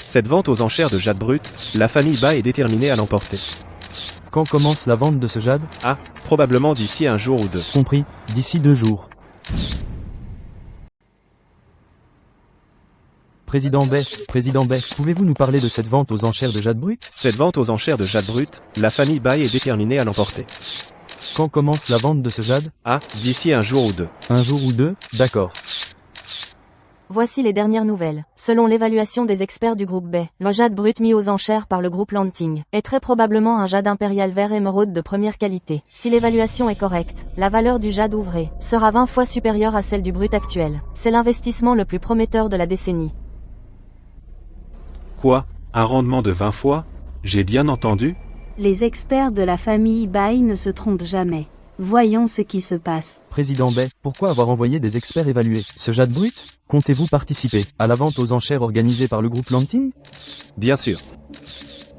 Cette vente aux enchères de jade brut, la famille Bai est déterminée à l'emporter. Quand commence la vente de ce jade? Ah, probablement d'ici un jour ou deux. Compris, d'ici 2 jours. Président Bai, pouvez-vous nous parler de cette vente aux enchères de jade brut? Cette vente aux enchères de jade brut, la famille Bai est déterminée à l'emporter. Quand commence la vente de ce jade? Ah, d'ici un jour ou deux. Un jour ou deux, d'accord. Voici les dernières nouvelles. Selon l'évaluation des experts du groupe Bai, le jade brut mis aux enchères par le groupe Lanting est très probablement un jade impérial vert émeraude de première qualité. Si l'évaluation est correcte, la valeur du jade ouvré sera 20 fois supérieure à celle du brut actuel. C'est l'investissement le plus prometteur de la décennie. Quoi? Un rendement de 20 fois? J'ai bien entendu? Les experts de la famille Bai ne se trompent jamais. Voyons ce qui se passe. Président Bai, pourquoi avoir envoyé des experts évaluer ce jade brut? Comptez-vous participer à la vente aux enchères organisée par le groupe Lanting? Bien sûr.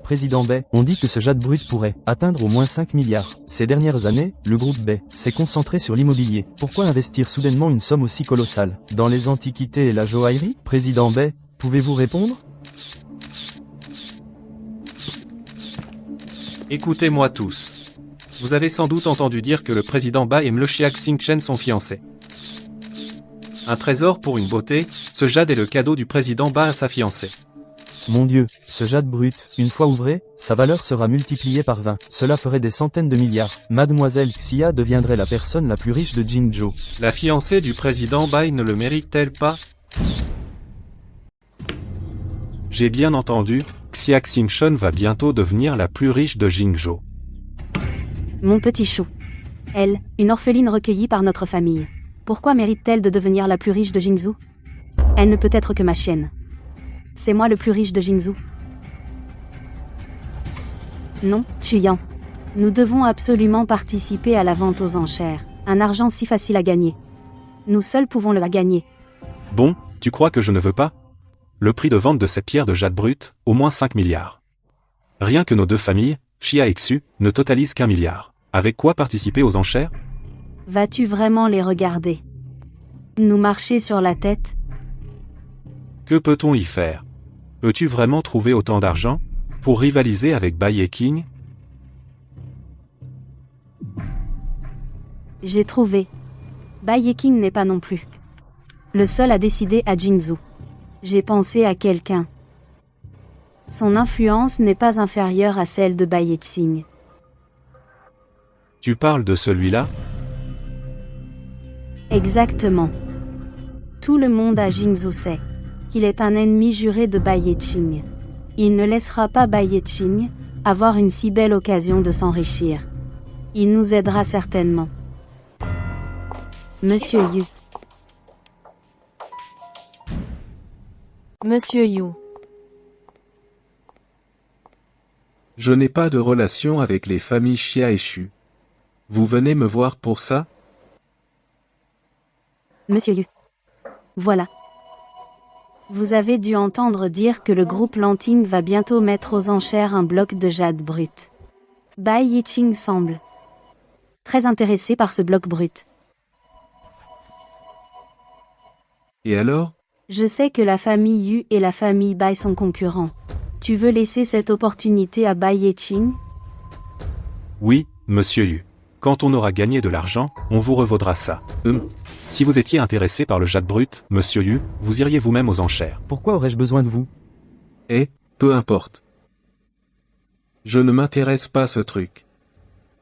Président Bai, on dit que ce jade brut pourrait atteindre au moins 5 milliards. Ces dernières années, le groupe Bai s'est concentré sur l'immobilier. Pourquoi investir soudainement une somme aussi colossale dans les antiquités et la joaillerie? Président Bai, pouvez-vous répondre? Écoutez-moi tous. Vous avez sans doute entendu dire que le président Bai et Mlexia Xingchen sont fiancés. Un trésor pour une beauté, ce jade est le cadeau du président Bai à sa fiancée. Mon Dieu, ce jade brut, une fois ouvré, sa valeur sera multipliée par 20. Cela ferait des centaines de milliards. Mademoiselle Xia deviendrait la personne la plus riche de Jingzhou. La fiancée du président Bai ne le mérite-t-elle pas? J'ai bien entendu, Xia Xingchen va bientôt devenir la plus riche de Jingzhou. Mon petit chou. Elle, une orpheline recueillie par notre famille. Pourquoi mérite-t-elle de devenir la plus riche de Jingzhou? Elle ne peut être que ma chienne. C'est moi le plus riche de Jingzhou. Non, Chuyan. Nous devons absolument participer à la vente aux enchères. Un argent si facile à gagner. Nous seuls pouvons le gagner. Bon, tu crois que je ne veux pas? Le prix de vente de cette pierre de jade brute, au moins 5 milliards. Rien que nos deux familles, Xia et Xu, ne totalisent qu'1 milliard. Avec quoi participer aux enchères? Vas-tu vraiment les regarder? Nous marcher sur la tête? Que peut-on y faire? Peux-tu vraiment trouver autant d'argent pour rivaliser avec Bai et Qing? J'ai trouvé. Bai et Qing n'est pas non plus le seul à décider à Jingzhou. J'ai pensé à quelqu'un. Son influence n'est pas inférieure à celle de Bai et Qing. Tu parles de celui-là? Exactement. Tout le monde à Jingzhou sait qu'il est un ennemi juré de Bai et Qing. Il ne laissera pas Bai et Qing avoir une si belle occasion de s'enrichir. Il nous aidera certainement. Monsieur Yu. Monsieur Yu. Je n'ai pas de relation avec les familles Xia et Xu. Vous venez me voir pour ça? Monsieur Yu. Voilà. Vous avez dû entendre dire que le groupe Lanting va bientôt mettre aux enchères un bloc de jade brut. Bai et Qing semble très intéressé par ce bloc brut. Et alors? Je sais que la famille Yu et la famille Bai sont concurrents. Tu veux laisser cette opportunité à Bai et Qing? Oui, monsieur Yu. Quand on aura gagné de l'argent, on vous revaudra ça. Si vous étiez intéressé par le jade brut, monsieur Yu, vous iriez vous-même aux enchères. Pourquoi aurais-je besoin de vous? Peu importe. Je ne m'intéresse pas à ce truc.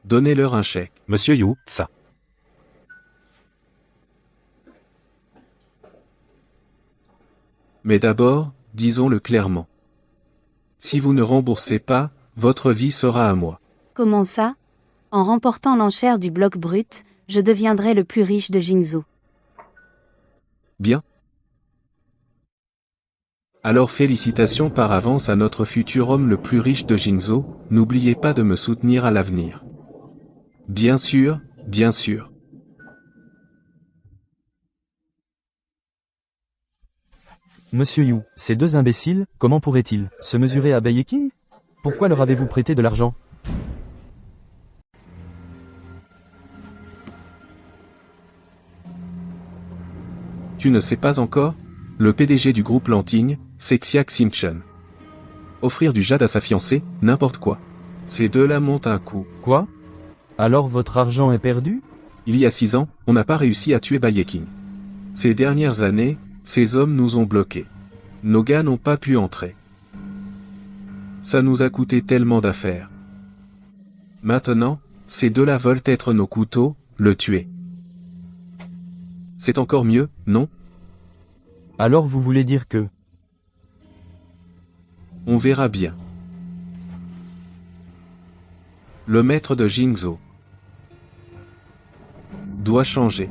Donnez-leur un chèque. Monsieur Yu, ça. Mais d'abord, disons-le clairement. Si vous ne remboursez pas, votre vie sera à moi. Comment ça? En remportant l'enchère du bloc brut, je deviendrai le plus riche de Jingzhou. Bien. Alors félicitations par avance à notre futur homme le plus riche de Jingzhou, n'oubliez pas de me soutenir à l'avenir. Bien sûr, bien sûr. Monsieur Yu, ces deux imbéciles, comment pourraient-ils se mesurer à Beiyeking? Pourquoi leur avez-vous prêté de l'argent? Tu ne sais pas encore? Le PDG du groupe Lanting, c'est Xia Xingchen. Offrir du jade à sa fiancée, n'importe quoi. Ces deux-là montent un coup. Quoi? Alors votre argent est perdu? Il y a 6 ans, on n'a pas réussi à tuer Beiyeking. Ces dernières années, ces hommes nous ont bloqués. Nos gars n'ont pas pu entrer. Ça nous a coûté tellement d'affaires. Maintenant, ces deux-là veulent être nos couteaux, le tuer. C'est encore mieux, non? Alors vous voulez dire que... On verra bien. Le maître de Jingzhou doit changer.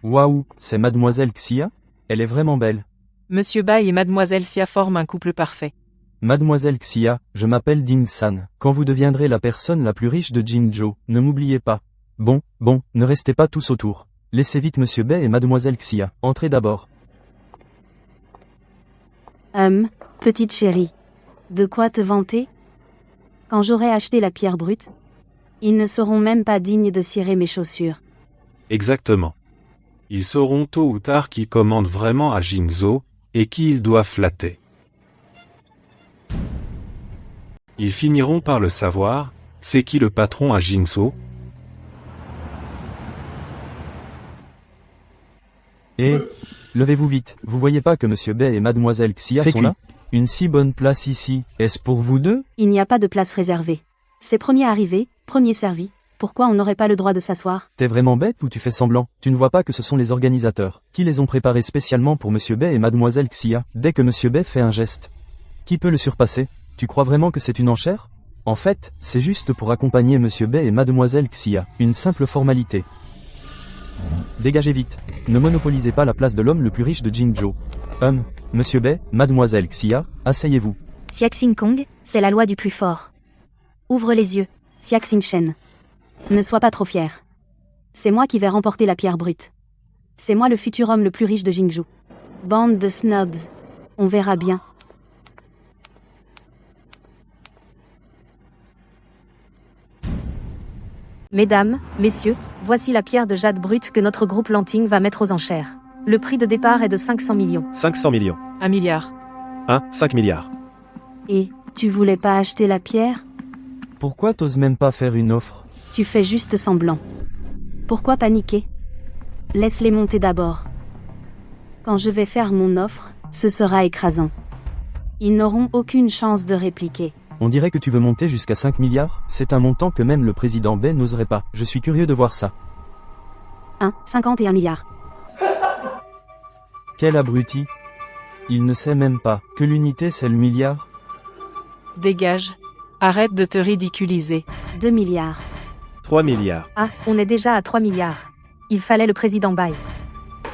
Waouh, c'est mademoiselle Xia? Elle est vraiment belle. Monsieur Bai et mademoiselle Xia forment un couple parfait. Mademoiselle Xia, je m'appelle Ding San. Quand vous deviendrez la personne la plus riche de Jingzhou, ne m'oubliez pas. Bon, ne restez pas tous autour. Laissez vite Monsieur Bai et mademoiselle Xia. Entrez d'abord. Petite chérie. De quoi te vanter? Quand j'aurai acheté la pierre brute, ils ne seront même pas dignes de cirer mes chaussures. Exactement. Ils sauront tôt ou tard qui commande vraiment à Jingzhou, et qui ils doivent flatter. Ils finiront par le savoir, c'est qui le patron à Jingzhou? Levez-vous vite, vous voyez pas que Monsieur Bai et mademoiselle Xia sont là? Une si bonne place ici, est-ce pour vous deux? Il n'y a pas de place réservée. C'est premier arrivé, premier servi. Pourquoi on n'aurait pas le droit de s'asseoir? T'es vraiment bête ou tu fais semblant? Tu ne vois pas que ce sont les organisateurs, qui les ont préparés spécialement pour Monsieur Bai et mademoiselle Xia, dès que Monsieur Bai fait un geste. Qui peut le surpasser? Tu crois vraiment que c'est une enchère? En fait, c'est juste pour accompagner Monsieur Bai et mademoiselle Xia, une simple formalité. Dégagez vite. Ne monopolisez pas la place de l'homme le plus riche de Jingzhou. Monsieur Bai, mademoiselle Xia, asseyez-vous. Xia Xingkong, c'est la loi du plus fort. Ouvre les yeux. Xia Xingchen. Ne sois pas trop fier. C'est moi qui vais remporter la pierre brute. C'est moi le futur homme le plus riche de Jingzhou. Bande de snobs. On verra bien. Mesdames, messieurs, voici la pierre de jade brute que notre groupe Lanting va mettre aux enchères. Le prix de départ est de 500 millions. 500 millions. 1 milliard. 5 milliards. Et, tu voulais pas acheter la pierre? Pourquoi t'oses même pas faire une offre? Tu fais juste semblant. Pourquoi paniquer? Laisse-les monter d'abord. Quand je vais faire mon offre, ce sera écrasant. Ils n'auront aucune chance de répliquer. On dirait que tu veux monter jusqu'à 5 milliards, c'est un montant que même le président Bai n'oserait pas. Je suis curieux de voir ça. 51 milliards. Quel abruti. Il ne sait même pas que l'unité c'est le milliard. Dégage. Arrête de te ridiculiser. 2 milliards. 3 milliards. Ah, on est déjà à 3 milliards. Il fallait le président Bai.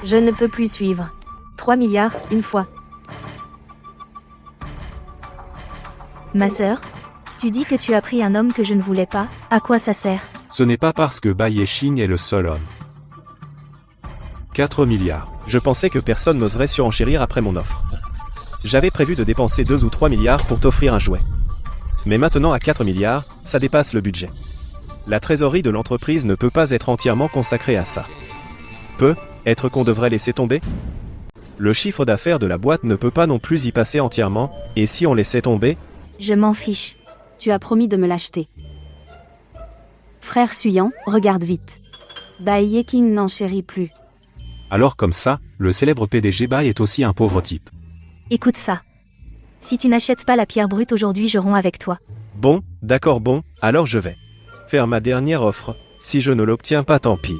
Je ne peux plus suivre. 3 milliards, une fois. Ma sœur, tu dis que tu as pris un homme que je ne voulais pas, à quoi ça sert? Ce n'est pas parce que Bai Yexing est le seul homme. 4 milliards. Je pensais que personne n'oserait surenchérir après mon offre. J'avais prévu de dépenser 2 ou 3 milliards pour t'offrir un jouet. Mais maintenant à 4 milliards, ça dépasse le budget. La trésorerie de l'entreprise ne peut pas être entièrement consacrée à ça. Peut-être qu'on devrait laisser tomber? Le chiffre d'affaires de la boîte ne peut pas non plus y passer entièrement, et si on laissait tomber? Je m'en fiche. Tu as promis de me l'acheter. Frère Suyan, regarde vite. Bai Yeking n'enchérit plus. Alors comme ça, le célèbre PDG Bai est aussi un pauvre type. Écoute ça. Si tu n'achètes pas la pierre brute aujourd'hui, je romps avec toi. Bon, d'accord alors je vais faire ma dernière offre. Si je ne l'obtiens pas, tant pis.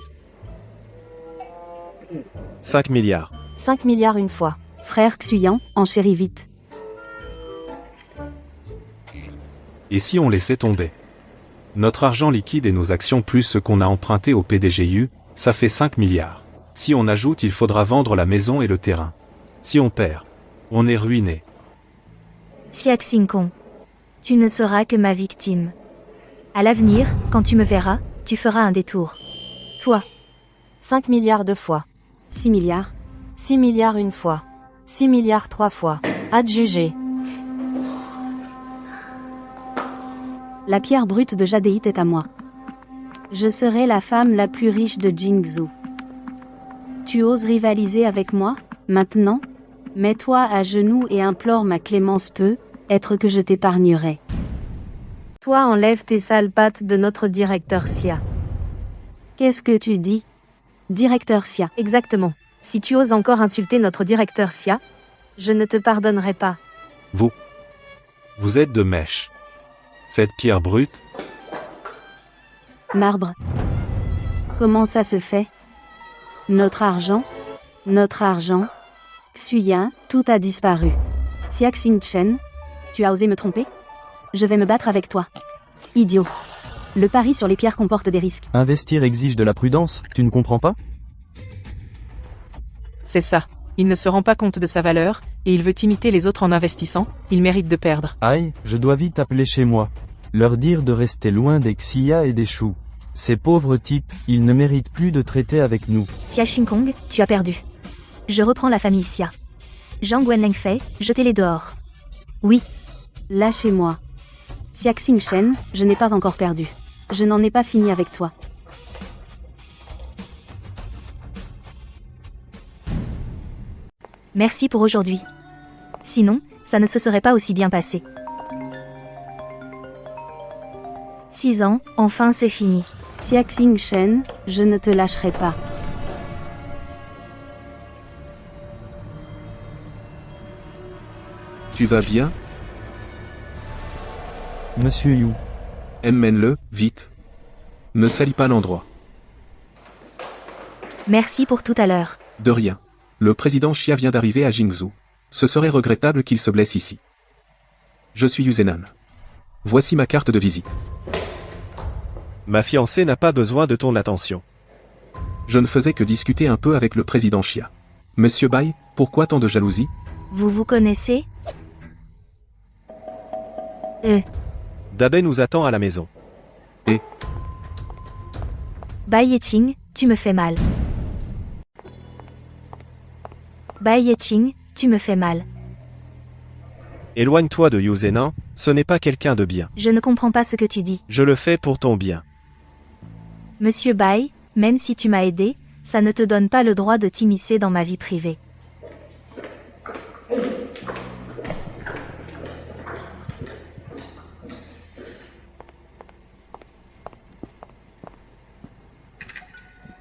5 milliards. 5 milliards une fois. Frère Xuyan, enchéris vite. Et si on laissait tomber? Notre argent liquide et nos actions plus ce qu'on a emprunté au PDGU, ça fait 5 milliards. Si on ajoute, il faudra vendre la maison et le terrain. Si on perd, on est ruiné. Siak Sinkong. Tu ne seras que ma victime. À l'avenir, quand tu me verras, tu feras un détour. Toi. 5 milliards 2 fois. 6 milliards. 6 milliards 1 fois. 6 milliards 3 fois. Adjugé. La pierre brute de Jadéite est à moi. Je serai la femme la plus riche de Jingzhou. Tu oses rivaliser avec moi, maintenant? Mets-toi à genoux et implore ma clémence, peut-être que je t'épargnerai. Toi enlève tes sales pattes de notre directeur Xia. Qu'est-ce que tu dis? Directeur Xia. Exactement. Si tu oses encore insulter notre directeur Xia, je ne te pardonnerai pas. Vous êtes de mèche. Cette pierre brute, Marbre. Comment ça se fait? Notre argent? Notre argent? Xuya, tout a disparu. Siak Xingchen, tu as osé me tromper? Je vais me battre avec toi. Idiot. Le pari sur les pierres comporte des risques. Investir exige de la prudence, tu ne comprends pas? C'est ça. Il ne se rend pas compte de sa valeur, et il veut imiter les autres en investissant, il mérite de perdre. Aïe, je dois vite appeler chez moi. Leur dire de rester loin des Xia et des Shu. Ces pauvres types, ils ne méritent plus de traiter avec nous. Xia Shinkong, tu as perdu. Je reprends la famille Xia. Zhang Wenlengfei, jetez-les dehors. Oui. Lâchez-moi. Siak Xingchen, je n'ai pas encore perdu. Je n'en ai pas fini avec toi. Merci pour aujourd'hui. Sinon, ça ne se serait pas aussi bien passé. 6 ans, enfin c'est fini. Siak Xingchen, je ne te lâcherai pas. Tu vas bien? Monsieur Yu. Emmène-le, vite. Ne salis pas l'endroit. Merci pour tout à l'heure. De rien. Le président Xia vient d'arriver à Jingzhou. Ce serait regrettable qu'il se blesse ici. Je suis Yuzenan. Voici ma carte de visite. Ma fiancée n'a pas besoin de ton attention. Je ne faisais que discuter un peu avec le président Xia. Monsieur Bai, pourquoi tant de jalousie? Vous vous connaissez? Dabei nous attend à la maison. Bai Yeqing, tu me fais mal. Bai Yeqing, tu me fais mal. Éloigne-toi de Yu Zenan, ce n'est pas quelqu'un de bien. Je ne comprends pas ce que tu dis. Je le fais pour ton bien. Monsieur Bai, même si tu m'as aidé, ça ne te donne pas le droit de t'immiscer dans ma vie privée.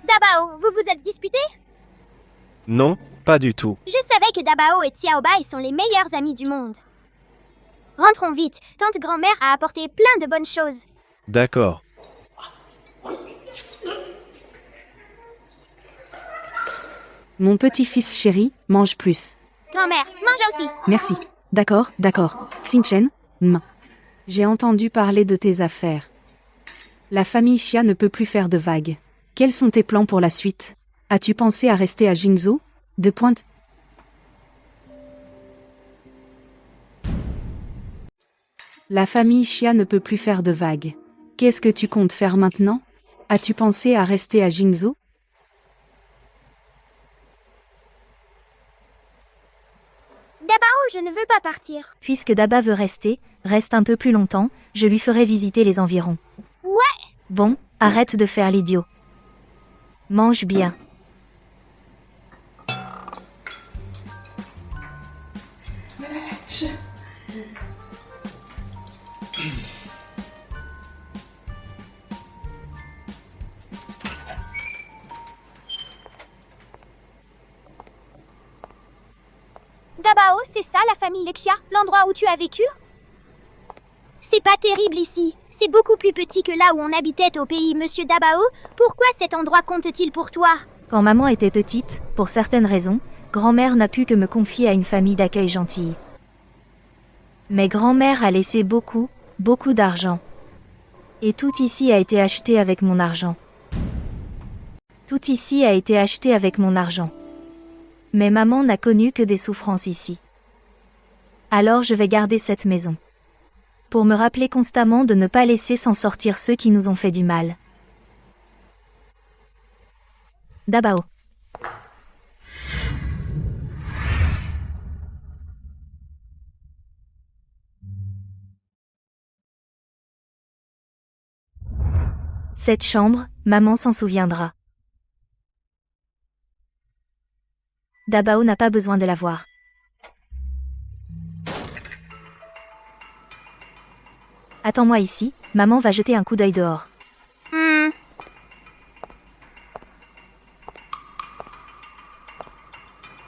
Dabao, vous vous êtes disputés? Non, pas du tout. Je savais que Dabao et Xiaobai sont les meilleurs amis du monde. Rentrons vite, tante grand-mère a apporté plein de bonnes choses. D'accord. Mon petit-fils chéri, mange plus. Grand-mère, mange aussi. Merci. D'accord, d'accord. Xingchen, j'ai entendu parler de tes affaires. La famille Xia ne peut plus faire de vagues. Quels sont tes plans pour la suite? As-tu pensé à rester à Jingzhou? De pointe. La famille Xia ne peut plus faire de vagues. Qu'est-ce que tu comptes faire maintenant? As-tu pensé à rester à Jingzhou? Dabao, je ne veux pas partir. Puisque Daba veut rester, reste un peu plus longtemps, je lui ferai visiter les environs. Ouais. Bon, arrête de faire l'idiot. Mange bien. Dabao, c'est ça la famille Lexia, l'endroit où tu as vécu? C'est pas terrible ici. C'est beaucoup plus petit que là où on habitait au pays, monsieur Dabao. Pourquoi cet endroit compte-t-il pour toi? Quand maman était petite, pour certaines raisons, grand-mère n'a pu que me confier à une famille d'accueil gentille. Mais grand-mère a laissé beaucoup d'argent. Et tout ici a été acheté avec mon argent. Tout ici a été acheté avec mon argent. Mais maman n'a connu que des souffrances ici. Alors je vais garder cette maison. Pour me rappeler constamment de ne pas laisser s'en sortir ceux qui nous ont fait du mal. Dabao. Cette chambre, maman s'en souviendra. Dabao n'a pas besoin de la voir. Attends-moi ici, maman va jeter un coup d'œil dehors.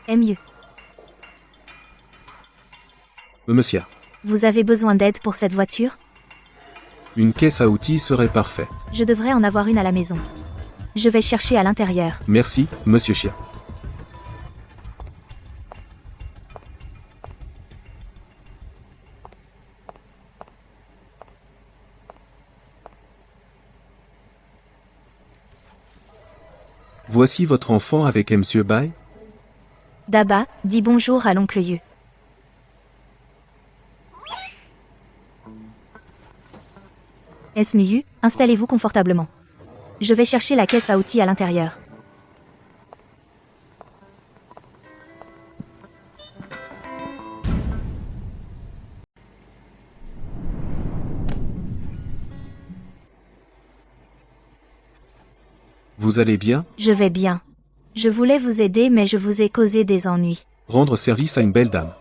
Mieux. Monsieur. Vous avez besoin d'aide pour cette voiture? Une caisse à outils serait parfaite. Je devrais en avoir une à la maison. Je vais chercher à l'intérieur. Merci, monsieur Chia. Voici votre enfant avec Monsieur Bai. Daba, dis bonjour à l'oncle Yu. Esmiyu, installez-vous confortablement. Je vais chercher la caisse à outils à l'intérieur. Vous allez bien? Je vais bien. Je voulais vous aider mais je vous ai causé des ennuis. Rendre service à une belle dame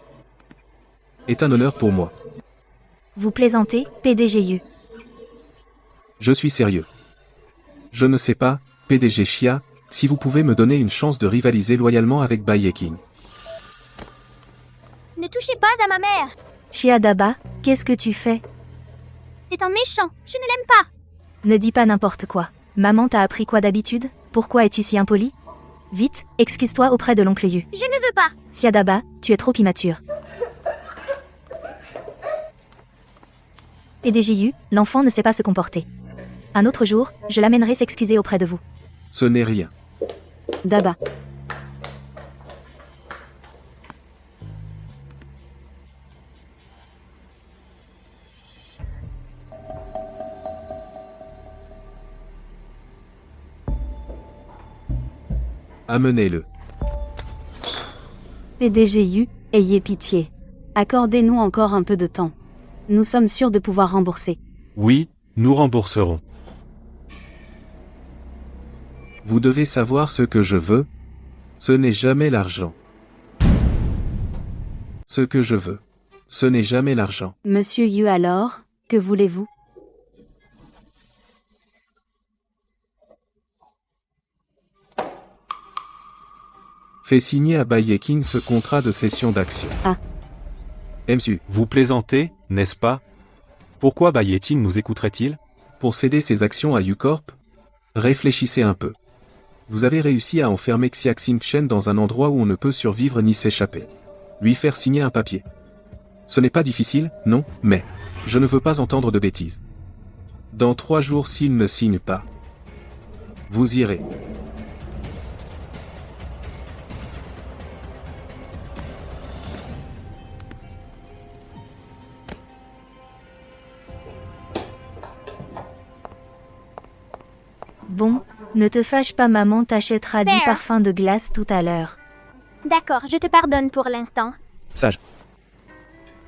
est un honneur pour moi. Vous plaisantez, PDG Yu. Je suis sérieux. Je ne sais pas, PDG Chia, si vous pouvez me donner une chance de rivaliser loyalement avec Bai Yeking. Ne touchez pas à ma mère. Chia Daba, qu'est-ce que tu fais? C'est un méchant. Je ne l'aime pas. Ne dis pas n'importe quoi. Maman t'a appris quoi d'habitude? Pourquoi es-tu si impoli? Vite, excuse-toi auprès de l'oncle Yu. Je ne veux pas. Siadaba, tu es trop immature. PDG Yu, l'enfant ne sait pas se comporter. Un autre jour, je l'amènerai s'excuser auprès de vous. Ce n'est rien. Daba. Amenez-le. PDG Yu, ayez pitié. Accordez-nous encore un peu de temps. Nous sommes sûrs de pouvoir rembourser. Oui, nous rembourserons. Vous devez savoir ce que je veux. Ce n'est jamais l'argent. Ce que je veux. Ce n'est jamais l'argent. Monsieur Yu alors, que voulez-vous? Fais signer à Bai Yeking ce contrat de cession d'actions. Ah. Monsieur, Vous plaisantez, n'est-ce pas? Pourquoi Bai Yeting nous écouterait-il? pour céder ses actions à Ucorp? Réfléchissez un peu. Vous avez réussi à enfermer Xiaxing Chen dans un endroit où on ne peut survivre ni s'échapper. Lui faire signer un papier. Ce n'est pas difficile, non, mais je ne veux pas entendre de bêtises. Dans 3 jours s'il ne signe pas, vous irez. Bon, ne te fâche pas, maman t'achètera 10 Père. parfums de glace tout à l'heure. D'accord, je te pardonne pour l'instant. Sage.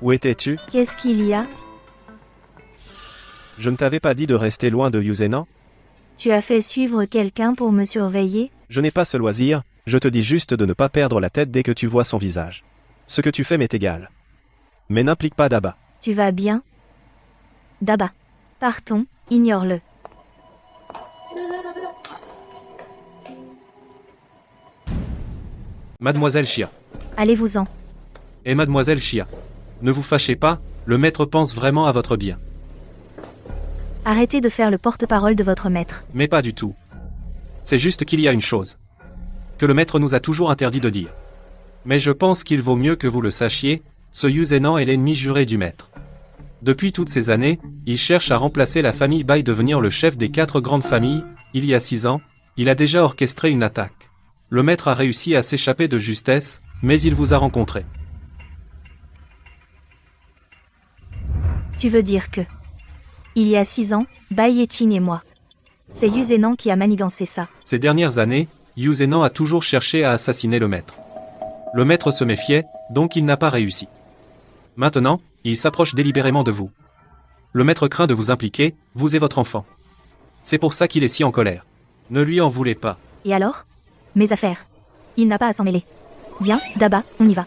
Où étais-tu? Qu'est-ce qu'il y a? Je ne t'avais pas dit de rester loin de Yuzenan? Tu as fait suivre quelqu'un pour me surveiller? Je n'ai pas ce loisir, je te dis juste de ne pas perdre la tête dès que tu vois son visage. Ce que tu fais m'est égal. Mais n'implique pas Daba. Tu vas bien? Daba. Partons, ignore-le. Mademoiselle Chia. Allez-vous-en. Et mademoiselle Chia. Ne vous fâchez pas, le maître pense vraiment à votre bien. Arrêtez de faire le porte-parole de votre maître. Mais pas du tout. C'est juste qu'il y a une chose. Que le maître nous a toujours interdit de dire. Mais je pense qu'il vaut mieux que vous le sachiez, ce Yuzenan est l'ennemi juré du maître. Depuis toutes ces années, il cherche à remplacer la famille Bai devenir le chef des 4 grandes familles. Il y a 6 ans, Il a déjà orchestré une attaque. Le maître a réussi à s'échapper de justesse, mais il vous a rencontré. Tu veux dire que... Il y a 6 ans, Bai Yeting et moi. C'est Yu Zhenan qui a manigancé ça. Ces dernières années, Yu Zhenan a toujours cherché à assassiner le maître. Le maître se méfiait, donc il n'a pas réussi. Maintenant, il s'approche délibérément de vous. Le maître craint de vous impliquer, vous et votre enfant. C'est pour ça qu'il est si en colère. Ne lui en voulez pas. Et alors? Mes affaires. Il n'a pas à s'en mêler. Viens, Daba, on y va.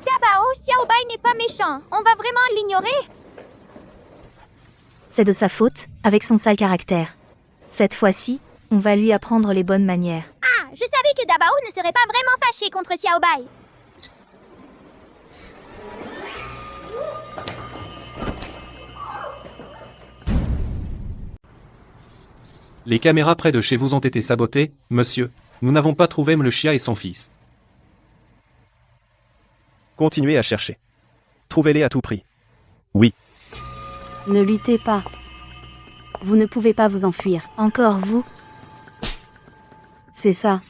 Dabao, Xiaobai n'est pas méchant. On va vraiment l'ignorer? C'est de sa faute, avec son sale caractère. Cette fois-ci, on va lui apprendre les bonnes manières. Ah, je savais que Dabao ne serait pas vraiment fâché contre Xiaobai. Les caméras près de chez vous ont été sabotées, monsieur. Nous n'avons pas trouvé Mlechia et son fils. Continuez à chercher. Trouvez-les à tout prix. Oui. Ne luttez pas. Vous ne pouvez pas vous enfuir. Encore vous? C'est ça.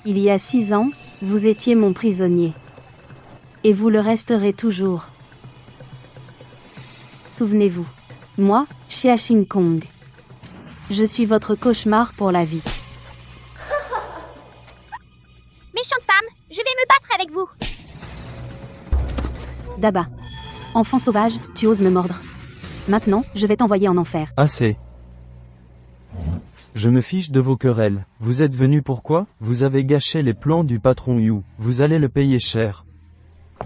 Il y a 6 ans, vous étiez mon prisonnier. Et vous le resterez toujours. Souvenez-vous. Moi, Xia Kong. Je suis votre cauchemar pour la vie. Méchante femme, je vais me battre avec vous. Daba. Enfant sauvage, tu oses me mordre. Maintenant, je vais t'envoyer en enfer. Assez. Je me fiche de vos querelles. Vous êtes venu pourquoi? Vous avez gâché les plans du patron Yu. Vous allez le payer cher.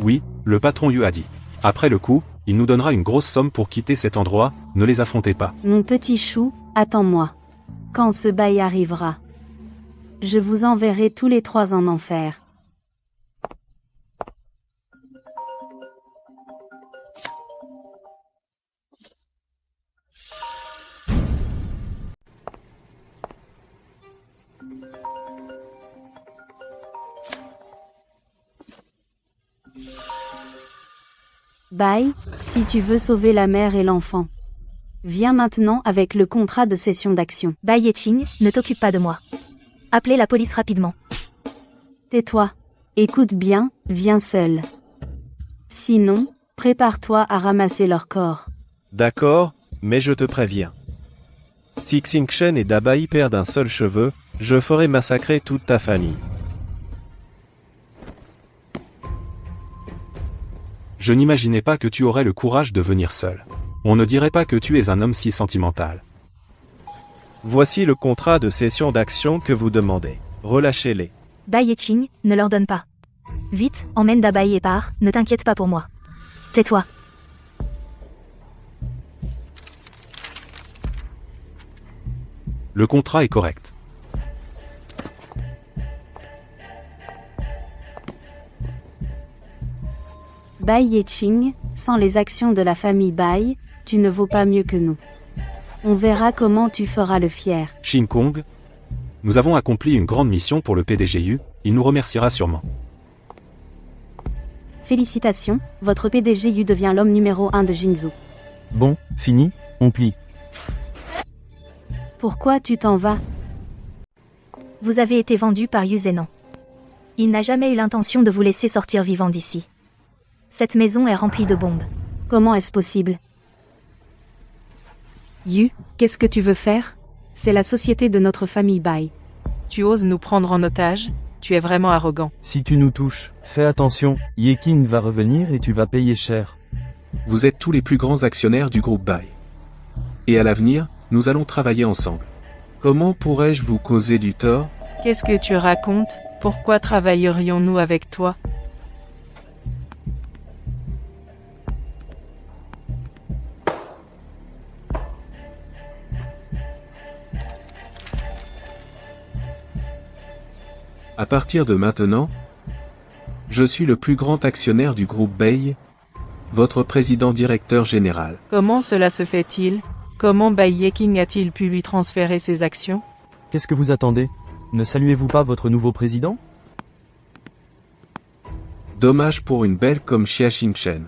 Oui, le patron Yu a dit. Après le coup, il nous donnera une grosse somme pour quitter cet endroit, ne les affrontez pas. Mon petit chou, attends-moi. Quand ce bail arrivera, je vous enverrai tous les 3 en enfer. Bye, si tu veux sauver la mère et l'enfant. Viens maintenant avec le contrat de cession d'action. Bai Yeting, ne t'occupe pas de moi. Appelez la police rapidement. Tais-toi. Écoute bien, viens seul. Sinon, prépare-toi à ramasser leur corps. D'accord, mais je te préviens. Si Xingchen et Dabai perdent un seul cheveu, je ferai massacrer toute ta famille. Je n'imaginais pas que tu aurais le courage de venir seul. On ne dirait pas que tu es un homme si sentimental. Voici le contrat de cession d'action que vous demandez. Relâchez-les. Bai Yeting, ne leur donne pas. Vite, emmène Dabai et pars, ne t'inquiète pas pour moi. Tais-toi. Le contrat est correct. Bai Yeting, sans les actions de la famille Bai, tu ne vaux pas mieux que nous. On verra comment tu feras le fier. Shin Kong, nous avons accompli une grande mission pour le PDGU, il nous remerciera sûrement. Félicitations, votre PDG Yu devient l'homme numéro 1 de Jingzhou. Bon, fini, on plie. Pourquoi tu t'en vas? Vous avez été vendu par Yu Zhenan. Il n'a jamais eu l'intention de vous laisser sortir vivant d'ici. Cette maison est remplie de bombes. Comment est-ce possible? Yu, qu'est-ce que tu veux faire? C'est la société de notre famille Bai. Tu oses nous prendre en otage? Tu es vraiment arrogant. Si tu nous touches, fais attention, Yeking va revenir et tu vas payer cher. Vous êtes tous les plus grands actionnaires du groupe Bai. Et à l'avenir, nous allons travailler ensemble. Comment pourrais-je vous causer du tort? Qu'est-ce que tu racontes? Pourquoi travaillerions-nous avec toi? À partir de maintenant, je suis le plus grand actionnaire du groupe Bai, votre président directeur général. Comment cela se fait-il? Comment Bai Yeking a-t-il pu lui transférer ses actions? Qu'est-ce que vous attendez? Ne saluez-vous pas votre nouveau président? Dommage pour une belle comme Xia Qingchen.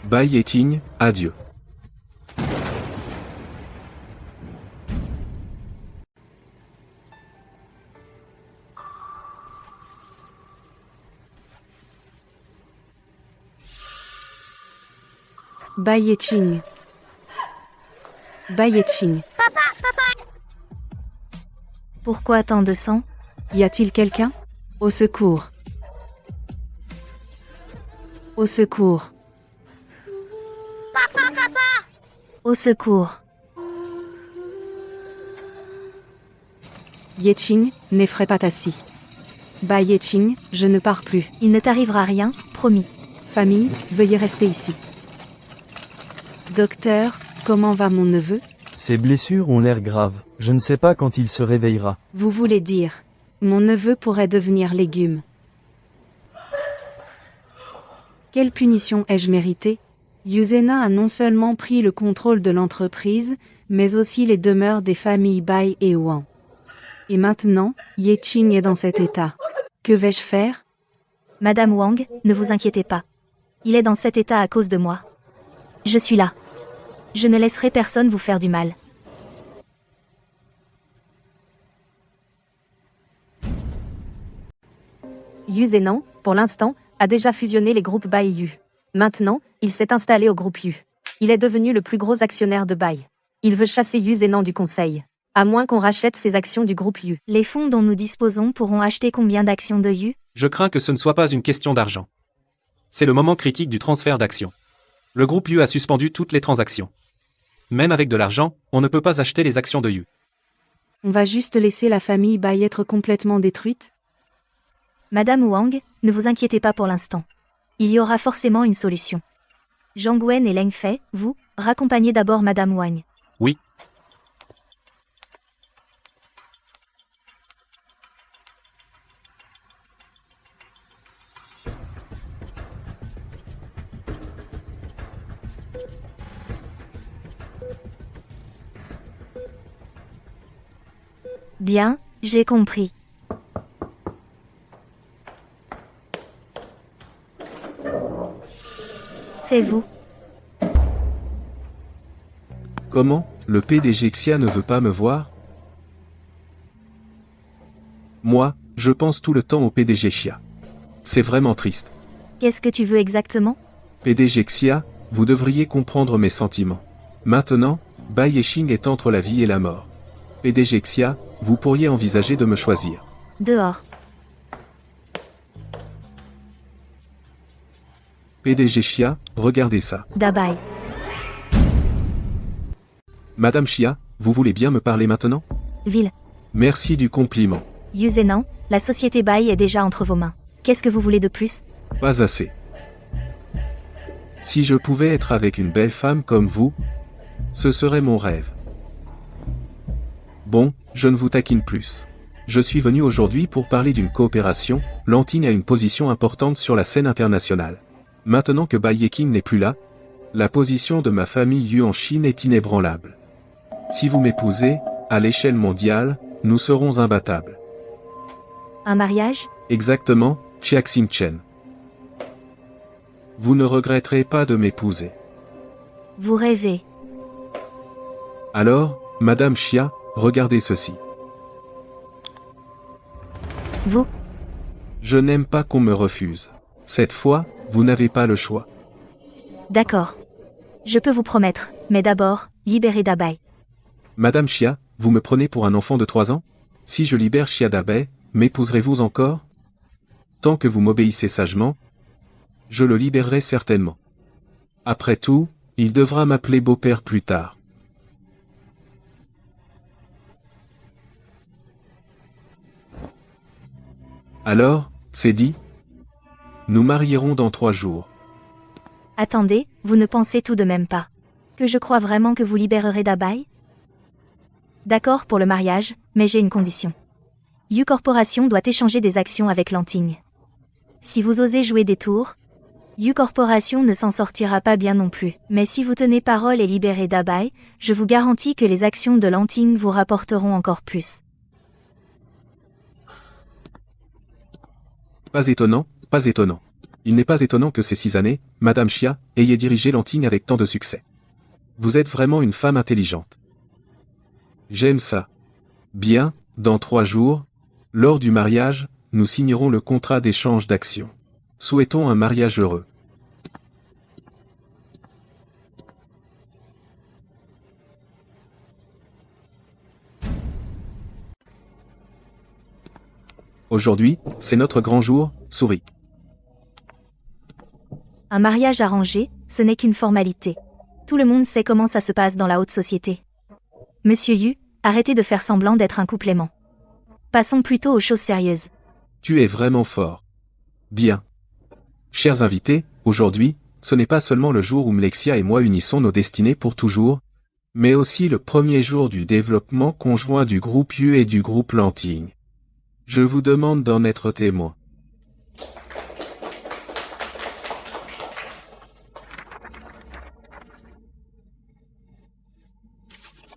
Bai Yeting, adieu. Bai Yeting. Bai Yeting. Pourquoi tant de sang? Y a-t-il quelqu'un? Au secours. Au secours. Au secours. Yeting, n'effraie pas ta scie. Bai Yeting, je ne pars plus. Il ne t'arrivera rien, promis. Famille, veuillez rester ici. Docteur, comment va mon neveu? Ses blessures ont l'air graves. Je ne sais pas quand il se réveillera. Vous voulez dire, mon neveu pourrait devenir légume. Quelle punition ai-je méritée? Yuzena a non seulement pris le contrôle de l'entreprise, mais aussi les demeures des familles Bai et Wang. Et maintenant, Yeting est dans cet état. Que vais-je faire? Madame Wang, ne vous inquiétez pas. Il est dans cet état à cause de moi. Je suis là. Je ne laisserai personne vous faire du mal. Yu Zenan, pour l'instant, a déjà fusionné les groupes Bai et Yu. Maintenant, il s'est installé au groupe Yu. Il est devenu le plus gros actionnaire de Bai. Il veut chasser Yu Zenan du conseil. À moins qu'on rachète ses actions du groupe Yu. Les fonds dont nous disposons pourront acheter combien d'actions de Yu? Je crains que ce ne soit pas une question d'argent. C'est le moment critique du transfert d'actions. Le groupe Yu a suspendu toutes les transactions. Même avec de l'argent, on ne peut pas acheter les actions de Yu. On va juste laisser la famille Bai être complètement détruite? Madame Wang, ne vous inquiétez pas pour l'instant. Il y aura forcément une solution. Zhang Wen et Leng Fei, vous, raccompagnez d'abord Madame Wang. Oui. Bien, j'ai compris. C'est vous. Comment, le PDG Xia ne veut pas me voir? Moi, je pense tout le temps au PDG Xia. C'est vraiment triste. Qu'est-ce que tu veux exactement? PDG Xia, vous devriez comprendre mes sentiments. Maintenant, Bai Yeting est entre la vie et la mort. PDG Xia, vous pourriez envisager de me choisir. Dehors. PDG Xia, regardez ça. Dabai. Madame Xia, vous voulez bien me parler maintenant? Ville. Merci du compliment. Yu Zenan, la société Bai est déjà entre vos mains. Qu'est-ce que vous voulez de plus? Pas assez. Si je pouvais être avec une belle femme comme vous, ce serait mon rêve. Bon, je ne vous taquine plus. Je suis venu aujourd'hui pour parler d'une coopération. Lanting a une position importante sur la scène internationale. Maintenant que Bai Yeting n'est plus là, la position de ma famille Yu en Chine est inébranlable. Si vous m'épousez, à l'échelle mondiale, nous serons imbattables. Un mariage? Exactement, Chiaxing Chen. Vous ne regretterez pas de m'épouser. Vous rêvez. Alors, Madame Xia, regardez ceci. Vous? Je n'aime pas qu'on me refuse. Cette fois, vous n'avez pas le choix. D'accord. Je peux vous promettre, mais d'abord, libérez Dabai. Madame Xia, vous me prenez pour un enfant de 3 ans? Si je libère Xia Dabai, m'épouserez-vous encore? Tant que vous m'obéissez sagement, je le libérerai certainement. Après tout, il devra m'appeler beau-père plus tard. Alors, c'est dit? Nous marierons dans 3 jours. Attendez, vous ne pensez tout de même pas que je crois vraiment que vous libérerez Dabai? D'accord pour le mariage, mais j'ai une condition. Yu Corporation doit échanger des actions avec Lanting. Si vous osez jouer des tours, Yu Corporation ne s'en sortira pas bien non plus. Mais si vous tenez parole et libérez Dabai, je vous garantis que les actions de Lanting vous rapporteront encore plus. Pas étonnant, pas étonnant. Il n'est pas étonnant que ces 6 années, Madame Xia, ayez dirigé Lanting avec tant de succès. Vous êtes vraiment une femme intelligente. J'aime ça. Bien, dans 3 jours, lors du mariage, nous signerons le contrat d'échange d'actions. Souhaitons un mariage heureux. Aujourd'hui, c'est notre grand jour, souris. Un mariage arrangé, ce n'est qu'une formalité. Tout le monde sait comment ça se passe dans la haute société. Monsieur Yu, arrêtez de faire semblant d'être un couple aimant. Passons plutôt aux choses sérieuses. Tu es vraiment fort. Bien. Chers invités, aujourd'hui, ce n'est pas seulement le jour où Mlexia et moi unissons nos destinées pour toujours, mais aussi le premier jour du développement conjoint du groupe Yu et du groupe Lanting. Je vous demande d'en être témoin.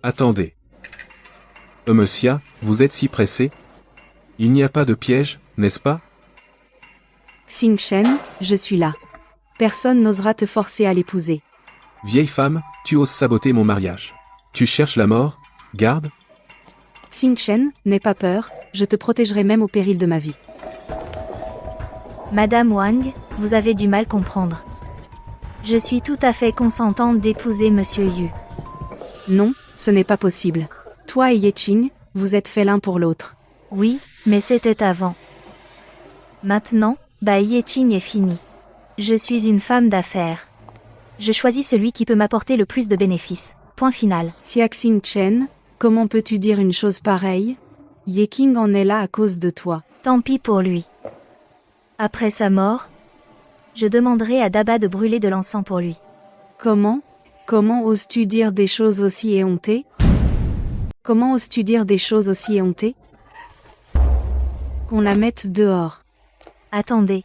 Attendez. Monsieur, vous êtes si pressé? Il n'y a pas de piège, n'est-ce pas? Xing Shen, je suis là. Personne n'osera te forcer à l'épouser. Vieille femme, tu oses saboter mon mariage. Tu cherches la mort? Garde. Xing Shen, n'aie pas peur, je te protégerai même au péril de ma vie. Madame Wang, vous avez du mal comprendre. Je suis tout à fait consentante d'épouser Monsieur Yu. Non, ce n'est pas possible. Toi et Ye Qing, vous êtes faits l'un pour l'autre. Oui, mais c'était avant. Maintenant, Ye Qing est fini. Je suis une femme d'affaires. Je choisis celui qui peut m'apporter le plus de bénéfices. Point final. Xia Xing Chen, comment peux-tu dire une chose pareille? Ye Qing en est là à cause de toi. Tant pis pour lui. Après sa mort, je demanderai à Daba de brûler de l'encens pour lui. Comment? Comment oses-tu dire des choses aussi éhontées? Comment oses-tu dire des choses aussi éhontées? Qu'on la mette dehors. Attendez.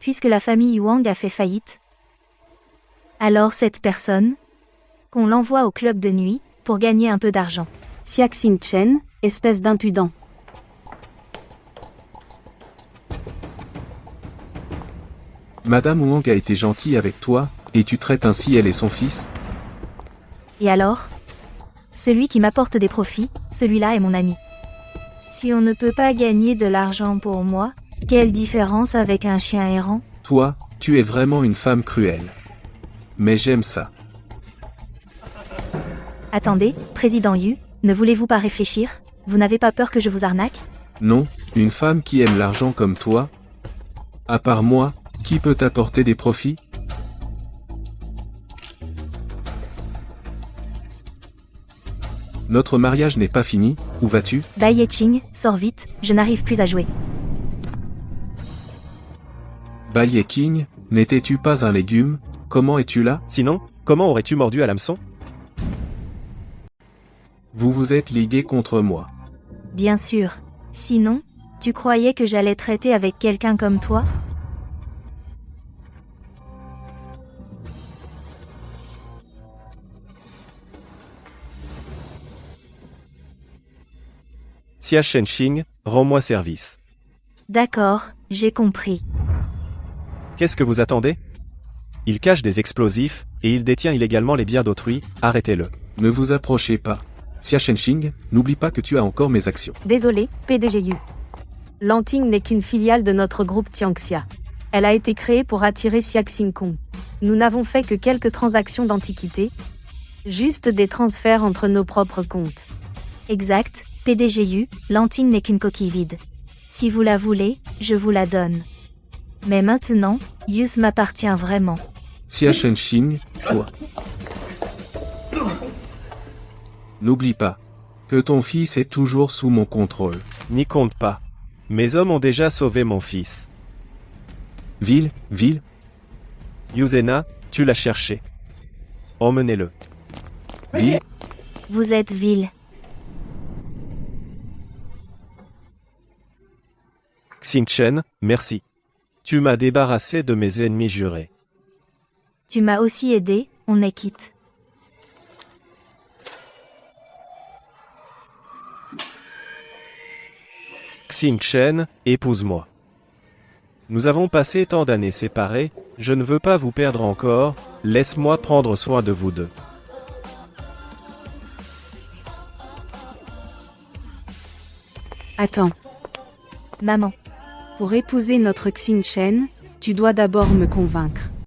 Puisque la famille Wang a fait faillite, alors cette personne, qu'on l'envoie au club de nuit, pour gagner un peu d'argent. Xia Xing Chen, espèce d'impudent. Madame Wang a été gentille avec toi, et tu traites ainsi elle et son fils? Et alors? Celui qui m'apporte des profits, celui-là est mon ami. Si on ne peut pas gagner de l'argent pour moi, quelle différence avec un chien errant? Toi, tu es vraiment une femme cruelle. Mais j'aime ça. Attendez, Président Yu, ne voulez-vous pas réfléchir? Vous n'avez pas peur que je vous arnaque? Non, une femme qui aime l'argent comme toi? À part moi, qui peut t'apporter des profits? Notre mariage n'est pas fini, où vas-tu? Ye Qing, sors vite, je n'arrive plus à jouer. Ye Qing, n'étais-tu pas un légume? Comment es-tu là? Sinon, comment aurais-tu mordu à l'hameçon? Vous vous êtes ligués contre moi. Bien sûr. Sinon, tu croyais que j'allais traiter avec quelqu'un comme toi? Xia Shenxing, rends-moi service. D'accord, j'ai compris. Qu'est-ce que vous attendez? Il cache des explosifs, et il détient illégalement les biens d'autrui, arrêtez-le. Ne vous approchez pas. Xia Shenxing, n'oublie pas que tu as encore mes actions. Désolé, PDG Yu. Lanting n'est qu'une filiale de notre groupe Tianxia. Elle a été créée pour attirer Xia Xingkong. Nous n'avons fait que quelques transactions d'antiquité, juste des transferts entre nos propres comptes. Exact, PDG Yu, Lanting n'est qu'une coquille vide. Si vous la voulez, je vous la donne. Mais maintenant, Yus m'appartient vraiment. Xia Shenxing, toi. N'oublie pas que ton fils est toujours sous mon contrôle. N'y compte pas. Mes hommes ont déjà sauvé mon fils. Ville. Yuzena, tu l'as cherché. Emmenez-le. Ville. Vous êtes vil. Xing Chen, merci. Tu m'as débarrassé de mes ennemis jurés. Tu m'as aussi aidé, on est quitte. Xing Chen, épouse-moi. Nous avons passé tant d'années séparés, je ne veux pas vous perdre encore, laisse-moi prendre soin de vous deux. Attends, Maman. pour épouser notre Xingchen, tu dois d'abord me convaincre.